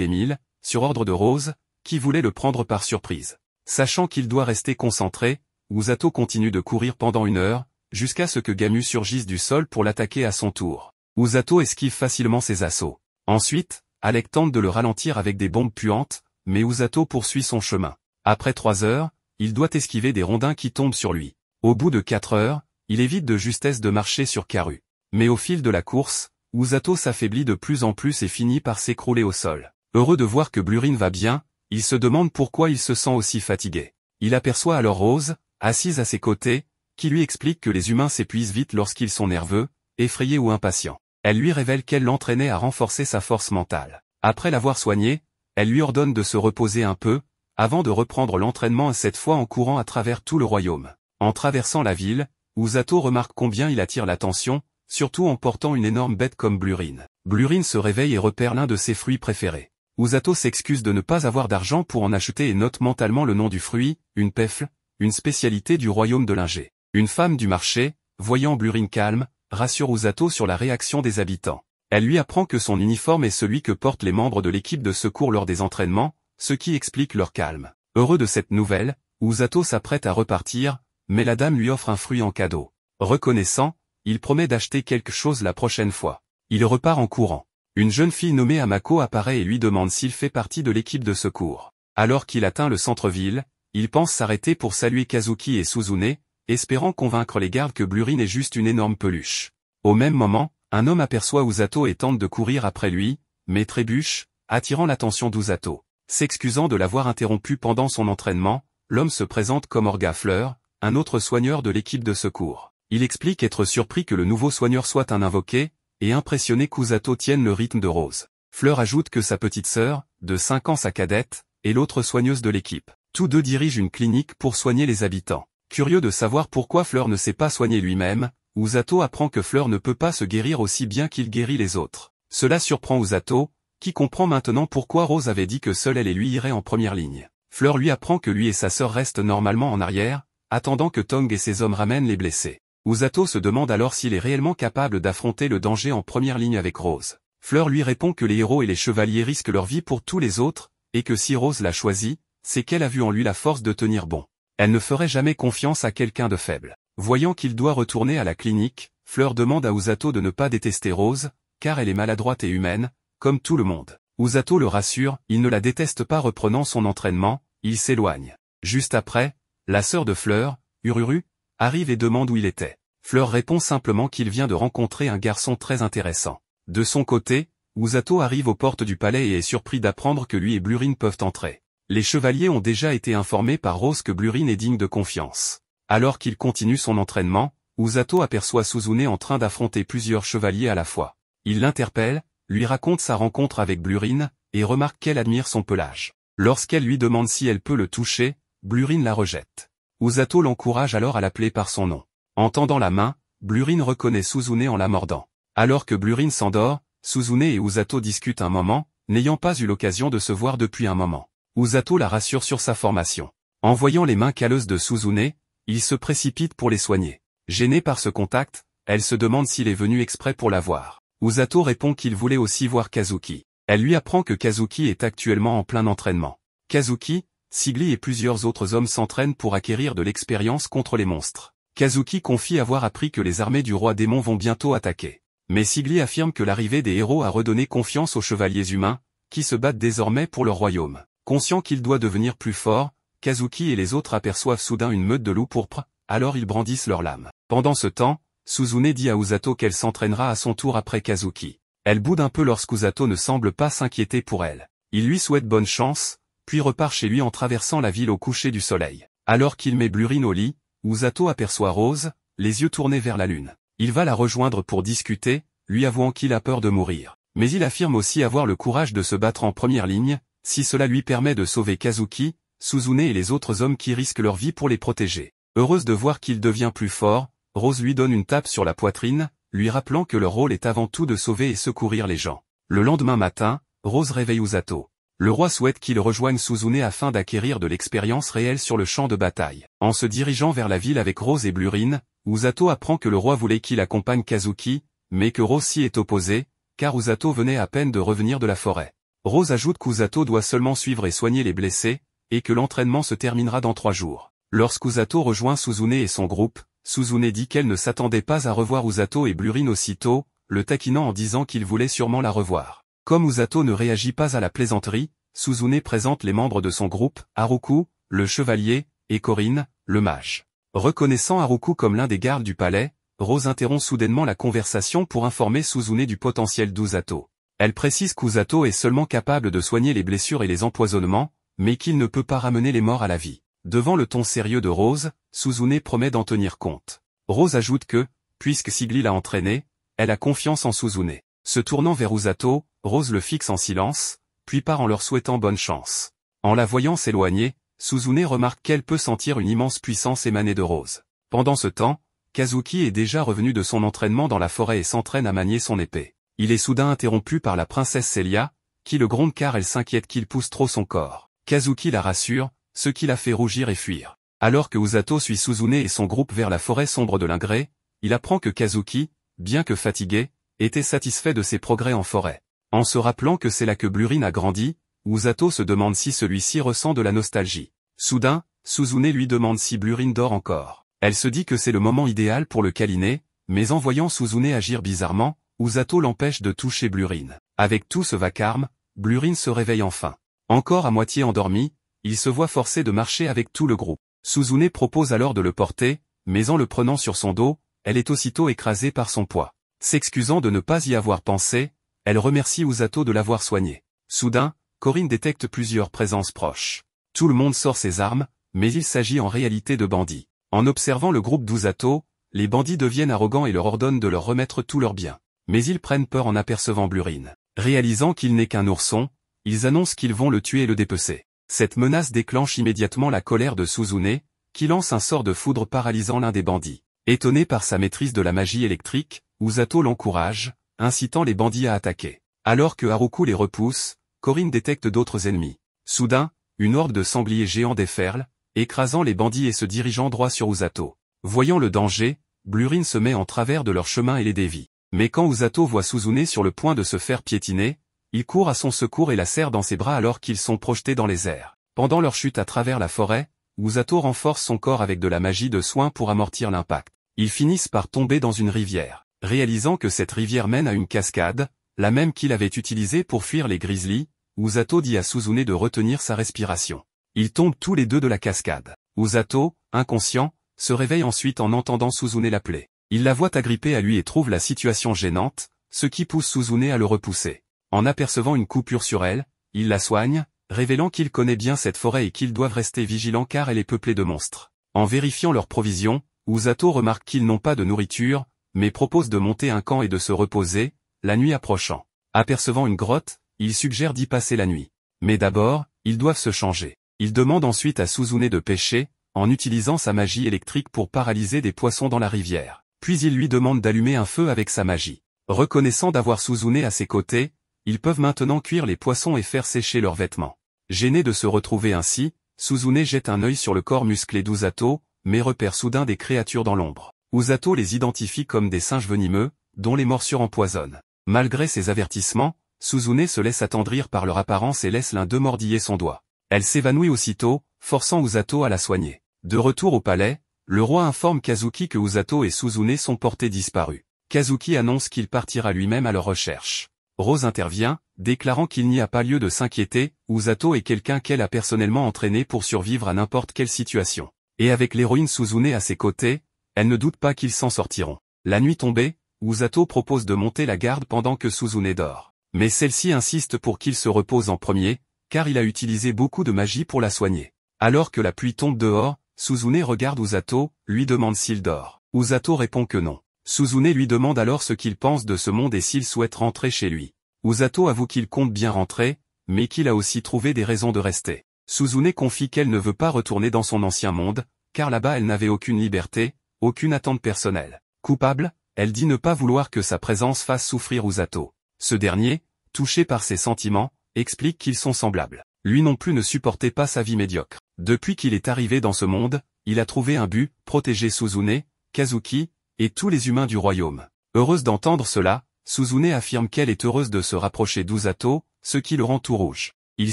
Emil, sur ordre de Rose, qui voulait le prendre par surprise. Sachant qu'il doit rester concentré, Usato continue de courir pendant 1 heure, jusqu'à ce que Gamu surgisse du sol pour l'attaquer à son tour. Usato esquive facilement ses assauts. Ensuite, Alec tente de le ralentir avec des bombes puantes, mais Usato poursuit son chemin. Après 3 heures, il doit esquiver des rondins qui tombent sur lui. Au bout de 4 heures, il évite de justesse de marcher sur Karu. Mais au fil de la course, Usato s'affaiblit de plus en plus et finit par s'écrouler au sol. Heureux de voir que Blurine va bien, il se demande pourquoi il se sent aussi fatigué. Il aperçoit alors Rose, assise à ses côtés, qui lui explique que les humains s'épuisent vite lorsqu'ils sont nerveux, effrayés ou impatients. Elle lui révèle qu'elle l'entraînait à renforcer sa force mentale. Après l'avoir soigné, elle lui ordonne de se reposer un peu, avant de reprendre l'entraînement cette fois en courant à travers tout le royaume. En traversant la ville, Usato remarque combien il attire l'attention, surtout en portant une énorme bête comme Blurine. Blurine se réveille et repère l'un de ses fruits préférés. Usato s'excuse de ne pas avoir d'argent pour en acheter et note mentalement le nom du fruit, une pefle, une spécialité du royaume de Lingé. Une femme du marché, voyant Blurine calme, rassure Usato sur la réaction des habitants. Elle lui apprend que son uniforme est celui que portent les membres de l'équipe de secours lors des entraînements, ce qui explique leur calme. Heureux de cette nouvelle, Usato s'apprête à repartir, mais la dame lui offre un fruit en cadeau. Reconnaissant, il promet d'acheter quelque chose la prochaine fois. Il repart en courant. Une jeune fille nommée Amako apparaît et lui demande s'il fait partie de l'équipe de secours. Alors qu'il atteint le centre-ville, il pense s'arrêter pour saluer Kazuki et Suzune, espérant convaincre les gardes que Blurine est juste une énorme peluche. Au même moment, un homme aperçoit Usato et tente de courir après lui, mais trébuche, attirant l'attention d'Usato. S'excusant de l'avoir interrompu pendant son entraînement, l'homme se présente comme Orga Fleur, un autre soigneur de l'équipe de secours. Il explique être surpris que le nouveau soigneur soit un invoqué, et impressionné qu'Usato tienne le rythme de Rose. Fleur ajoute que sa petite sœur, de 5 ans sa cadette, est l'autre soigneuse de l'équipe. Tous deux dirigent une clinique pour soigner les habitants. Curieux de savoir pourquoi Fleur ne s'est pas soigné lui-même, Usato apprend que Fleur ne peut pas se guérir aussi bien qu'il guérit les autres. Cela surprend Usato, qui comprend maintenant pourquoi Rose avait dit que seule elle et lui iraient en première ligne. Fleur lui apprend que lui et sa sœur restent normalement en arrière, attendant que Tong et ses hommes ramènent les blessés. Usato se demande alors s'il est réellement capable d'affronter le danger en première ligne avec Rose. Fleur lui répond que les héros et les chevaliers risquent leur vie pour tous les autres, et que si Rose l'a choisi, c'est qu'elle a vu en lui la force de tenir bon. Elle ne ferait jamais confiance à quelqu'un de faible. Voyant qu'il doit retourner à la clinique, Fleur demande à Usato de ne pas détester Rose, car elle est maladroite et humaine, comme tout le monde. Usato le rassure, il ne la déteste pas. Reprenant son entraînement, il s'éloigne. Juste après, la sœur de Fleur, Ururu, arrive et demande où il était. Fleur répond simplement qu'il vient de rencontrer un garçon très intéressant. De son côté, Usato arrive aux portes du palais et est surpris d'apprendre que lui et Blurine peuvent entrer. Les chevaliers ont déjà été informés par Rose que Blurine est digne de confiance. Alors qu'il continue son entraînement, Usato aperçoit Suzune en train d'affronter plusieurs chevaliers à la fois. Il l'interpelle, lui raconte sa rencontre avec Blurine, et remarque qu'elle admire son pelage. Lorsqu'elle lui demande si elle peut le toucher, Blurine la rejette. Usato l'encourage alors à l'appeler par son nom. En tendant la main, Blurine reconnaît Suzune en la mordant. Alors que Blurine s'endort, Suzune et Usato discutent un moment, n'ayant pas eu l'occasion de se voir depuis un moment. Usato la rassure sur sa formation. En voyant les mains calleuses de Suzune, il se précipite pour les soigner. Gênée par ce contact, elle se demande s'il est venu exprès pour la voir. Usato répond qu'il voulait aussi voir Kazuki. Elle lui apprend que Kazuki est actuellement en plein entraînement. Kazuki, Sigli et plusieurs autres hommes s'entraînent pour acquérir de l'expérience contre les monstres. Kazuki confie avoir appris que les armées du roi démon vont bientôt attaquer. Mais Sigli affirme que l'arrivée des héros a redonné confiance aux chevaliers humains, qui se battent désormais pour leur royaume. Conscient qu'il doit devenir plus fort, Kazuki et les autres aperçoivent soudain une meute de loups pourpres, alors ils brandissent leurs lames. Pendant ce temps, Suzune dit à Usato qu'elle s'entraînera à son tour après Kazuki. Elle boude un peu lorsqu'Usato ne semble pas s'inquiéter pour elle. Il lui souhaite bonne chance, puis repart chez lui en traversant la ville au coucher du soleil. Alors qu'il met Blurine au lit, Usato aperçoit Rose, les yeux tournés vers la lune. Il va la rejoindre pour discuter, lui avouant qu'il a peur de mourir. Mais il affirme aussi avoir le courage de se battre en première ligne, si cela lui permet de sauver Kazuki, Suzune et les autres hommes qui risquent leur vie pour les protéger. Heureuse de voir qu'il devient plus fort, Rose lui donne une tape sur la poitrine, lui rappelant que leur rôle est avant tout de sauver et secourir les gens. Le lendemain matin, Rose réveille Usato. Le roi souhaite qu'il rejoigne Suzune afin d'acquérir de l'expérience réelle sur le champ de bataille. En se dirigeant vers la ville avec Rose et Blurine, Usato apprend que le roi voulait qu'il accompagne Kazuki, mais que Rose s'y est opposée, car Usato venait à peine de revenir de la forêt. Rose ajoute qu'Usato doit seulement suivre et soigner les blessés, et que l'entraînement se terminera dans 3 jours. Lorsqu'Usato rejoint Suzune et son groupe, Suzune dit qu'elle ne s'attendait pas à revoir Usato et Blurine aussitôt, le taquinant en disant qu'il voulait sûrement la revoir. Comme Usato ne réagit pas à la plaisanterie, Suzune présente les membres de son groupe, Haruku, le chevalier, et Corinne, le mage. Reconnaissant Haruku comme l'un des gardes du palais, Rose interrompt soudainement la conversation pour informer Suzune du potentiel d'Usato. Elle précise qu'Usato est seulement capable de soigner les blessures et les empoisonnements, mais qu'il ne peut pas ramener les morts à la vie. Devant le ton sérieux de Rose, Suzune promet d'en tenir compte. Rose ajoute que, puisque Sigli l'a entraîné, elle a confiance en Suzune. Se tournant vers Usato, Rose le fixe en silence, puis part en leur souhaitant bonne chance. En la voyant s'éloigner, Suzune remarque qu'elle peut sentir une immense puissance émaner de Rose. Pendant ce temps, Kazuki est déjà revenu de son entraînement dans la forêt et s'entraîne à manier son épée. Il est soudain interrompu par la princesse Celia, qui le gronde car elle s'inquiète qu'il pousse trop son corps. Kazuki la rassure, ce qui la fait rougir et fuir. Alors que Usato suit Suzune et son groupe vers la forêt sombre de l'Ingré, il apprend que Kazuki, bien que fatigué, était satisfait de ses progrès en forêt. En se rappelant que c'est là que Blurine a grandi, Usato se demande si celui-ci ressent de la nostalgie. Soudain, Suzune lui demande si Blurine dort encore. Elle se dit que c'est le moment idéal pour le câliner, mais en voyant Suzune agir bizarrement, Usato l'empêche de toucher Blurine. Avec tout ce vacarme, Blurine se réveille enfin. Encore à moitié endormi, il se voit forcé de marcher avec tout le groupe. Suzune propose alors de le porter, mais en le prenant sur son dos, elle est aussitôt écrasée par son poids. S'excusant de ne pas y avoir pensé, elle remercie Usato de l'avoir soigné. Soudain, Corinne détecte plusieurs présences proches. Tout le monde sort ses armes, mais il s'agit en réalité de bandits. En observant le groupe d'Usato, les bandits deviennent arrogants et leur ordonnent de leur remettre tous leurs biens. Mais ils prennent peur en apercevant Blurine. Réalisant qu'il n'est qu'un ourson, ils annoncent qu'ils vont le tuer et le dépecer. Cette menace déclenche immédiatement la colère de Suzune, qui lance un sort de foudre paralysant l'un des bandits. Étonné par sa maîtrise de la magie électrique, Usato l'encourage, incitant les bandits à attaquer. Alors que Haruku les repousse, Corinne détecte d'autres ennemis. Soudain, une horde de sangliers géants déferle, écrasant les bandits et se dirigeant droit sur Usato. Voyant le danger, Blurine se met en travers de leur chemin et les dévie. Mais quand Usato voit Suzune sur le point de se faire piétiner, il court à son secours et la serre dans ses bras alors qu'ils sont projetés dans les airs. Pendant leur chute à travers la forêt, Usato renforce son corps avec de la magie de soin pour amortir l'impact. Ils finissent par tomber dans une rivière. Réalisant que cette rivière mène à une cascade, la même qu'il avait utilisée pour fuir les grizzlies, Usato dit à Suzune de retenir sa respiration. Ils tombent tous les deux de la cascade. Usato, inconscient, se réveille ensuite en entendant Suzune l'appeler. Il la voit agrippée à lui et trouve la situation gênante, ce qui pousse Suzune à le repousser. En apercevant une coupure sur elle, il la soigne, révélant qu'il connaît bien cette forêt et qu'ils doivent rester vigilants car elle est peuplée de monstres. En vérifiant leurs provisions, Usato remarque qu'ils n'ont pas de nourriture, mais propose de monter un camp et de se reposer, la nuit approchant. Apercevant une grotte, il suggère d'y passer la nuit. Mais d'abord, ils doivent se changer. Il demande ensuite à Suzune de pêcher, en utilisant sa magie électrique pour paralyser des poissons dans la rivière. Puis il lui demande d'allumer un feu avec sa magie. Reconnaissant d'avoir Suzune à ses côtés, ils peuvent maintenant cuire les poissons et faire sécher leurs vêtements. Gêné de se retrouver ainsi, Suzune jette un œil sur le corps musclé d'Usato, mais repère soudain des créatures dans l'ombre. Usato les identifie comme des singes venimeux, dont les morsures empoisonnent. Malgré ces avertissements, Suzune se laisse attendrir par leur apparence et laisse l'un d'eux mordiller son doigt. Elle s'évanouit aussitôt, forçant Usato à la soigner. De retour au palais, le roi informe Kazuki que Usato et Suzune sont portés disparus. Kazuki annonce qu'il partira lui-même à leur recherche. Rose intervient, déclarant qu'il n'y a pas lieu de s'inquiéter, Usato est quelqu'un qu'elle a personnellement entraîné pour survivre à n'importe quelle situation. Et avec l'héroïne Suzune à ses côtés, elle ne doute pas qu'ils s'en sortiront. La nuit tombée, Usato propose de monter la garde pendant que Suzune dort. Mais celle-ci insiste pour qu'il se repose en premier, car il a utilisé beaucoup de magie pour la soigner. Alors que la pluie tombe dehors, Suzune regarde Usato, lui demande s'il dort. Usato répond que non. Suzune lui demande alors ce qu'il pense de ce monde et s'il souhaite rentrer chez lui. Usato avoue qu'il compte bien rentrer, mais qu'il a aussi trouvé des raisons de rester. Suzune confie qu'elle ne veut pas retourner dans son ancien monde, car là-bas elle n'avait aucune liberté, aucune attente personnelle. Coupable, elle dit ne pas vouloir que sa présence fasse souffrir Usato. Ce dernier, touché par ses sentiments, explique qu'ils sont semblables. Lui non plus ne supportait pas sa vie médiocre. Depuis qu'il est arrivé dans ce monde, il a trouvé un but, protéger Suzune, Kazuki, et tous les humains du royaume. Heureuse d'entendre cela, Suzune affirme qu'elle est heureuse de se rapprocher d'Usato, ce qui le rend tout rouge. Il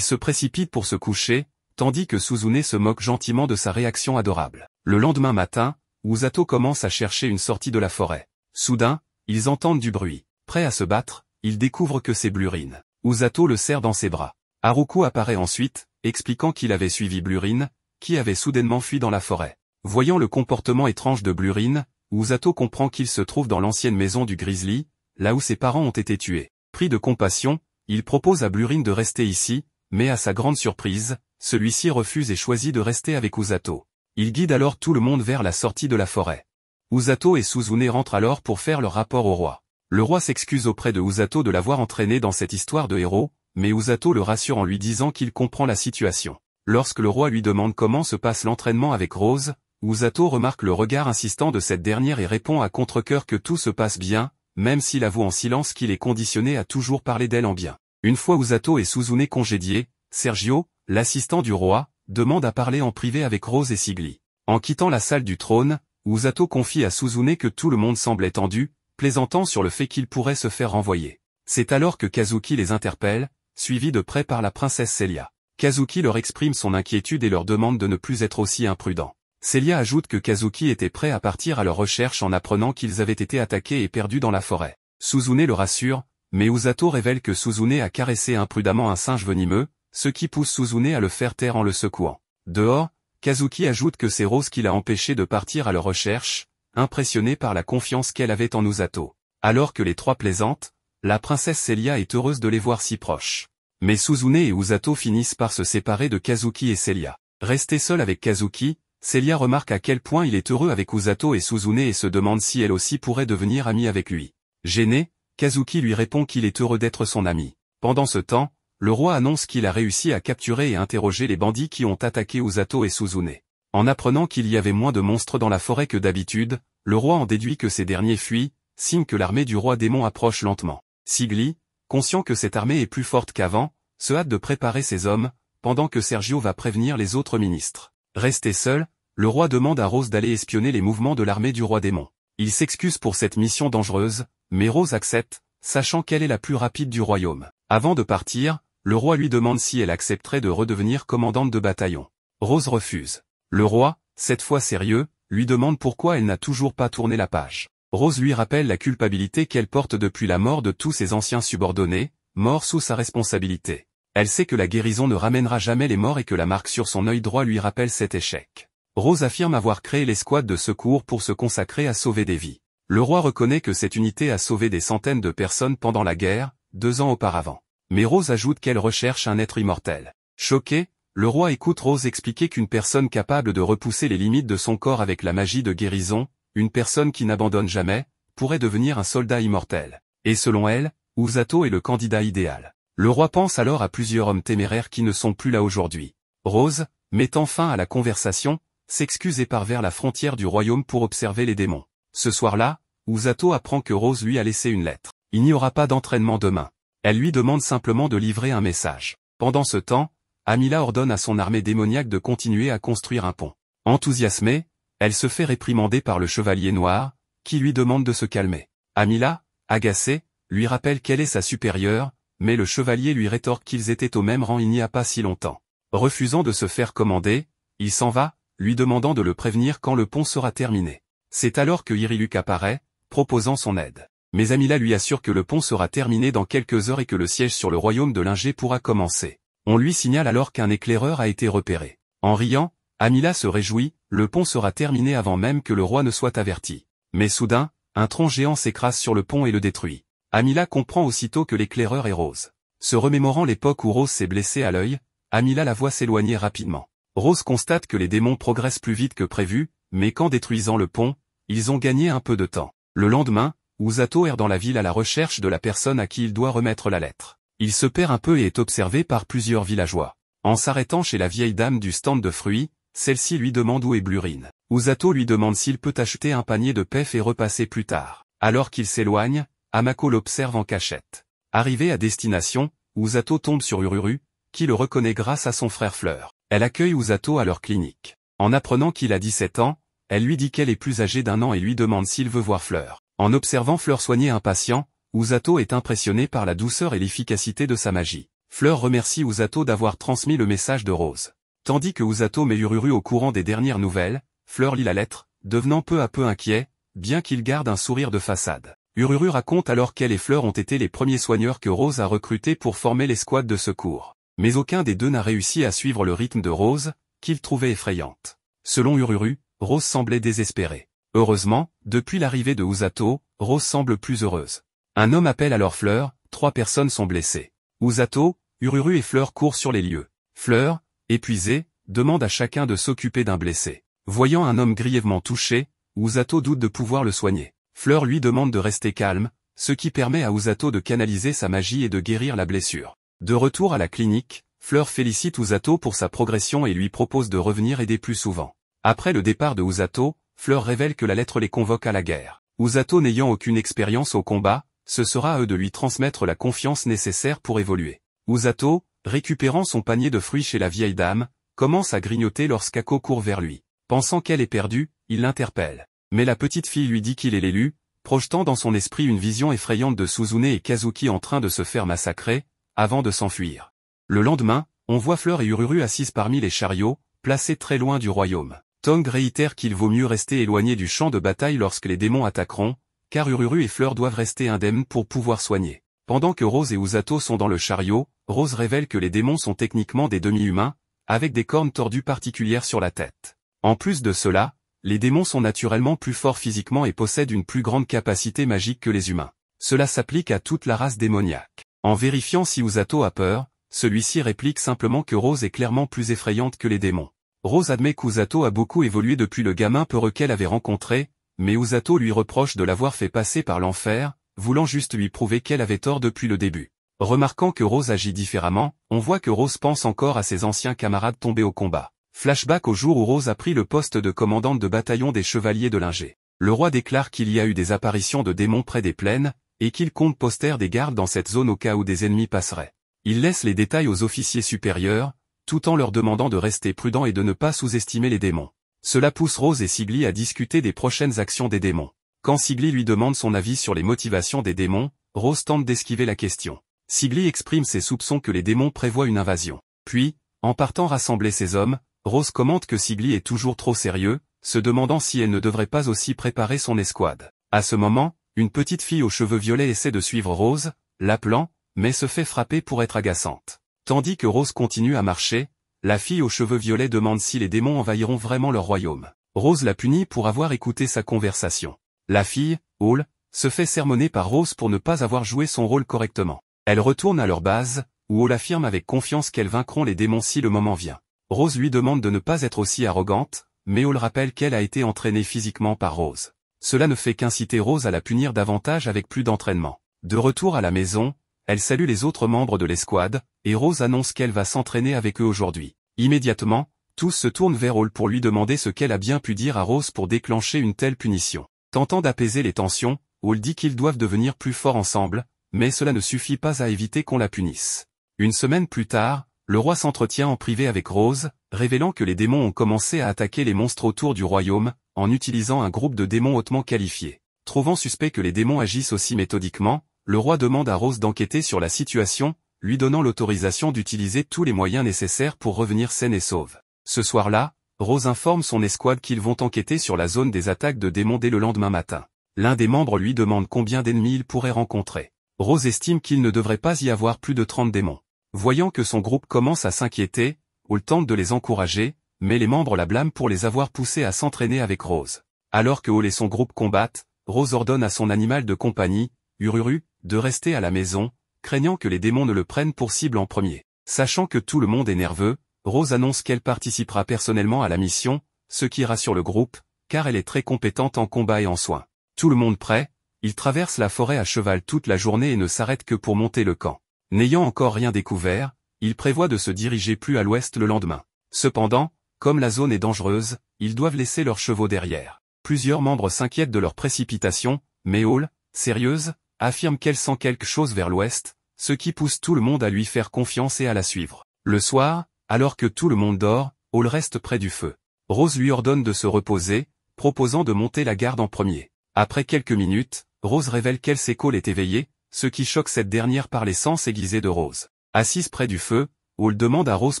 se précipite pour se coucher, tandis que Suzune se moque gentiment de sa réaction adorable. Le lendemain matin, Usato commence à chercher une sortie de la forêt. Soudain, ils entendent du bruit. Prêts à se battre, ils découvrent que c'est Blurine. Usato le serre dans ses bras. Haruko apparaît ensuite, expliquant qu'il avait suivi Blurine, qui avait soudainement fui dans la forêt. Voyant le comportement étrange de Blurine, Usato comprend qu'il se trouve dans l'ancienne maison du Grizzly, là où ses parents ont été tués. Pris de compassion, il propose à Blurine de rester ici, mais à sa grande surprise, celui-ci refuse et choisit de rester avec Usato. Il guide alors tout le monde vers la sortie de la forêt. Usato et Suzune rentrent alors pour faire leur rapport au roi. Le roi s'excuse auprès de Usato de l'avoir entraîné dans cette histoire de héros, mais Usato le rassure en lui disant qu'il comprend la situation. Lorsque le roi lui demande comment se passe l'entraînement avec Rose, Usato remarque le regard insistant de cette dernière et répond à contre-cœur que tout se passe bien, même s'il avoue en silence qu'il est conditionné à toujours parler d'elle en bien. Une fois Usato et Suzune congédiés, Sergio, l'assistant du roi, demande à parler en privé avec Rose et Sigli. En quittant la salle du trône, Usato confie à Suzune que tout le monde semblait tendu, plaisantant sur le fait qu'il pourrait se faire renvoyer. C'est alors que Kazuki les interpelle, suivi de près par la princesse Celia. Kazuki leur exprime son inquiétude et leur demande de ne plus être aussi imprudents. Celia ajoute que Kazuki était prêt à partir à leur recherche en apprenant qu'ils avaient été attaqués et perdus dans la forêt. Suzune le rassure, mais Usato révèle que Suzune a caressé imprudemment un singe venimeux, ce qui pousse Suzune à le faire taire en le secouant. Dehors, Kazuki ajoute que c'est Rose qui l'a empêché de partir à leur recherche, impressionnée par la confiance qu'elle avait en Usato. Alors que les trois plaisantent, la princesse Celia est heureuse de les voir si proches. Mais Suzune et Usato finissent par se séparer de Kazuki et Celia. Restée seule avec Kazuki, Celia remarque à quel point il est heureux avec Usato et Suzune et se demande si elle aussi pourrait devenir amie avec lui. Gêné, Kazuki lui répond qu'il est heureux d'être son ami. Pendant ce temps, le roi annonce qu'il a réussi à capturer et interroger les bandits qui ont attaqué Usato et Suzune. En apprenant qu'il y avait moins de monstres dans la forêt que d'habitude, le roi en déduit que ces derniers fuient, signe que l'armée du roi démon approche lentement. Sigli, conscient que cette armée est plus forte qu'avant, se hâte de préparer ses hommes, pendant que Sergio va prévenir les autres ministres. Resté seul, le roi demande à Rose d'aller espionner les mouvements de l'armée du roi démon. Il s'excuse pour cette mission dangereuse, mais Rose accepte, sachant qu'elle est la plus rapide du royaume. Avant de partir, le roi lui demande si elle accepterait de redevenir commandante de bataillon. Rose refuse. Le roi, cette fois sérieux, lui demande pourquoi elle n'a toujours pas tourné la page. Rose lui rappelle la culpabilité qu'elle porte depuis la mort de tous ses anciens subordonnés, morts sous sa responsabilité. Elle sait que la guérison ne ramènera jamais les morts et que la marque sur son œil droit lui rappelle cet échec. Rose affirme avoir créé l'escouade de secours pour se consacrer à sauver des vies. Le roi reconnaît que cette unité a sauvé des centaines de personnes pendant la guerre, 2 ans auparavant. Mais Rose ajoute qu'elle recherche un être immortel. Choqué, le roi écoute Rose expliquer qu'une personne capable de repousser les limites de son corps avec la magie de guérison, une personne qui n'abandonne jamais, pourrait devenir un soldat immortel. Et selon elle, Usato est le candidat idéal. Le roi pense alors à plusieurs hommes téméraires qui ne sont plus là aujourd'hui. Rose, mettant fin à la conversation, s'excuse et part vers la frontière du royaume pour observer les démons. Ce soir-là, Usato apprend que Rose lui a laissé une lettre. Il n'y aura pas d'entraînement demain. Elle lui demande simplement de livrer un message. Pendant ce temps, Amila ordonne à son armée démoniaque de continuer à construire un pont. Enthousiasmée, elle se fait réprimander par le chevalier noir, qui lui demande de se calmer. Amila, agacée, lui rappelle qu'elle est sa supérieure, mais le chevalier lui rétorque qu'ils étaient au même rang il n'y a pas si longtemps. Refusant de se faire commander, il s'en va, lui demandant de le prévenir quand le pont sera terminé. C'est alors que Iriluk apparaît, proposant son aide. Mais Amila lui assure que le pont sera terminé dans quelques heures et que le siège sur le royaume de Lingé pourra commencer. On lui signale alors qu'un éclaireur a été repéré. En riant, Amila se réjouit, le pont sera terminé avant même que le roi ne soit averti. Mais soudain, un tronc géant s'écrase sur le pont et le détruit. Amila comprend aussitôt que l'éclaireur est Rose. Se remémorant l'époque où Rose s'est blessée à l'œil, Amila la voit s'éloigner rapidement. Rose constate que les démons progressent plus vite que prévu, mais qu'en détruisant le pont, ils ont gagné un peu de temps. Le lendemain, Usato erre dans la ville à la recherche de la personne à qui il doit remettre la lettre. Il se perd un peu et est observé par plusieurs villageois. En s'arrêtant chez la vieille dame du stand de fruits, celle-ci lui demande où est Blurine. Usato lui demande s'il peut acheter un panier de pef et repasser plus tard. Alors qu'il s'éloigne, Hamako l'observe en cachette. Arrivé à destination, Usato tombe sur Ururu, qui le reconnaît grâce à son frère Fleur. Elle accueille Usato à leur clinique. En apprenant qu'il a 17 ans, elle lui dit qu'elle est plus âgée d'1 an et lui demande s'il veut voir Fleur. En observant Fleur soigner un patient, Usato est impressionné par la douceur et l'efficacité de sa magie. Fleur remercie Usato d'avoir transmis le message de Rose. Tandis que Usato met Ururu au courant des dernières nouvelles, Fleur lit la lettre, devenant peu à peu inquiet, bien qu'il garde un sourire de façade. Ururu raconte alors qu'elle et Fleur ont été les premiers soigneurs que Rose a recrutés pour former l'escouade de secours. Mais aucun des deux n'a réussi à suivre le rythme de Rose, qu'il trouvait effrayante. Selon Ururu, Rose semblait désespérée. Heureusement, depuis l'arrivée de Usato, Rose semble plus heureuse. Un homme appelle alors Fleur, 3 personnes sont blessées. Usato, Ururu et Fleur courent sur les lieux. Fleur, épuisée, demande à chacun de s'occuper d'un blessé. Voyant un homme grièvement touché, Usato doute de pouvoir le soigner. Fleur lui demande de rester calme, ce qui permet à Usato de canaliser sa magie et de guérir la blessure. De retour à la clinique, Fleur félicite Usato pour sa progression et lui propose de revenir aider plus souvent. Après le départ de Usato, Fleur révèle que la lettre les convoque à la guerre. Usato n'ayant aucune expérience au combat, ce sera à eux de lui transmettre la confiance nécessaire pour évoluer. Usato, récupérant son panier de fruits chez la vieille dame, commence à grignoter lorsqu'Ako court vers lui. Pensant qu'elle est perdue, il l'interpelle. Mais la petite fille lui dit qu'il est l'élu, projetant dans son esprit une vision effrayante de Suzune et Kazuki en train de se faire massacrer, avant de s'enfuir. Le lendemain, on voit Fleur et Ururu assises parmi les chariots, placés très loin du royaume. Tong réitère qu'il vaut mieux rester éloigné du champ de bataille lorsque les démons attaqueront, car Ururu et Fleur doivent rester indemnes pour pouvoir soigner. Pendant que Rose et Usato sont dans le chariot, Rose révèle que les démons sont techniquement des demi-humains, avec des cornes tordues particulières sur la tête. En plus de cela, les démons sont naturellement plus forts physiquement et possèdent une plus grande capacité magique que les humains. Cela s'applique à toute la race démoniaque. En vérifiant si Usato a peur, celui-ci réplique simplement que Rose est clairement plus effrayante que les démons. Rose admet qu'Usato a beaucoup évolué depuis le gamin peureux qu'elle avait rencontré, mais Usato lui reproche de l'avoir fait passer par l'enfer, voulant juste lui prouver qu'elle avait tort depuis le début. Remarquant que Rose agit différemment, on voit que Rose pense encore à ses anciens camarades tombés au combat. Flashback au jour où Rose a pris le poste de commandante de bataillon des Chevaliers de Linger. Le roi déclare qu'il y a eu des apparitions de démons près des plaines, et qu'il compte poster des gardes dans cette zone au cas où des ennemis passeraient. Il laisse les détails aux officiers supérieurs, tout en leur demandant de rester prudents et de ne pas sous-estimer les démons. Cela pousse Rose et Sigly à discuter des prochaines actions des démons. Quand Sigly lui demande son avis sur les motivations des démons, Rose tente d'esquiver la question. Sigly exprime ses soupçons que les démons prévoient une invasion. Puis, en partant rassembler ses hommes, Rose commente que Sigly est toujours trop sérieux, se demandant si elle ne devrait pas aussi préparer son escouade. À ce moment, une petite fille aux cheveux violets essaie de suivre Rose, l'appelant, mais se fait frapper pour être agaçante. Tandis que Rose continue à marcher, la fille aux cheveux violets demande si les démons envahiront vraiment leur royaume. Rose la punit pour avoir écouté sa conversation. La fille, Hall, se fait sermonner par Rose pour ne pas avoir joué son rôle correctement. Elle retourne à leur base, où Hall affirme avec confiance qu'elles vaincront les démons si le moment vient. Rose lui demande de ne pas être aussi arrogante, mais Hall rappelle qu'elle a été entraînée physiquement par Rose. Cela ne fait qu'inciter Rose à la punir davantage avec plus d'entraînement. De retour à la maison, elle salue les autres membres de l'escouade, et Rose annonce qu'elle va s'entraîner avec eux aujourd'hui. Immédiatement, tous se tournent vers Hall pour lui demander ce qu'elle a bien pu dire à Rose pour déclencher une telle punition. Tentant d'apaiser les tensions, Hall dit qu'ils doivent devenir plus forts ensemble, mais cela ne suffit pas à éviter qu'on la punisse. Une semaine plus tard, le roi s'entretient en privé avec Rose, révélant que les démons ont commencé à attaquer les monstres autour du royaume, en utilisant un groupe de démons hautement qualifiés. Trouvant suspect que les démons agissent aussi méthodiquement, le roi demande à Rose d'enquêter sur la situation, lui donnant l'autorisation d'utiliser tous les moyens nécessaires pour revenir saine et sauve. Ce soir-là, Rose informe son escouade qu'ils vont enquêter sur la zone des attaques de démons dès le lendemain matin. L'un des membres lui demande combien d'ennemis il pourrait rencontrer. Rose estime qu'il ne devrait pas y avoir plus de 30 démons. Voyant que son groupe commence à s'inquiéter, Hall tente de les encourager, mais les membres la blâment pour les avoir poussés à s'entraîner avec Rose. Alors que Hall et son groupe combattent, Rose ordonne à son animal de compagnie, Ururu, de rester à la maison, craignant que les démons ne le prennent pour cible en premier. Sachant que tout le monde est nerveux, Rose annonce qu'elle participera personnellement à la mission, ce qui rassure le groupe, car elle est très compétente en combat et en soins. Tout le monde prêt, ils traversent la forêt à cheval toute la journée et ne s'arrêtent que pour monter le camp. N'ayant encore rien découvert, ils prévoient de se diriger plus à l'ouest le lendemain. Cependant, comme la zone est dangereuse, ils doivent laisser leurs chevaux derrière. Plusieurs membres s'inquiètent de leur précipitation, mais Hall, sérieuse, affirme qu'elle sent quelque chose vers l'ouest, ce qui pousse tout le monde à lui faire confiance et à la suivre. Le soir, alors que tout le monde dort, Hall reste près du feu. Rose lui ordonne de se reposer, proposant de monter la garde en premier. Après quelques minutes, Rose révèle qu'Elsecole est éveillée, ce qui choque cette dernière par les sens aiguisés de Rose. Assise près du feu, Hall demande à Rose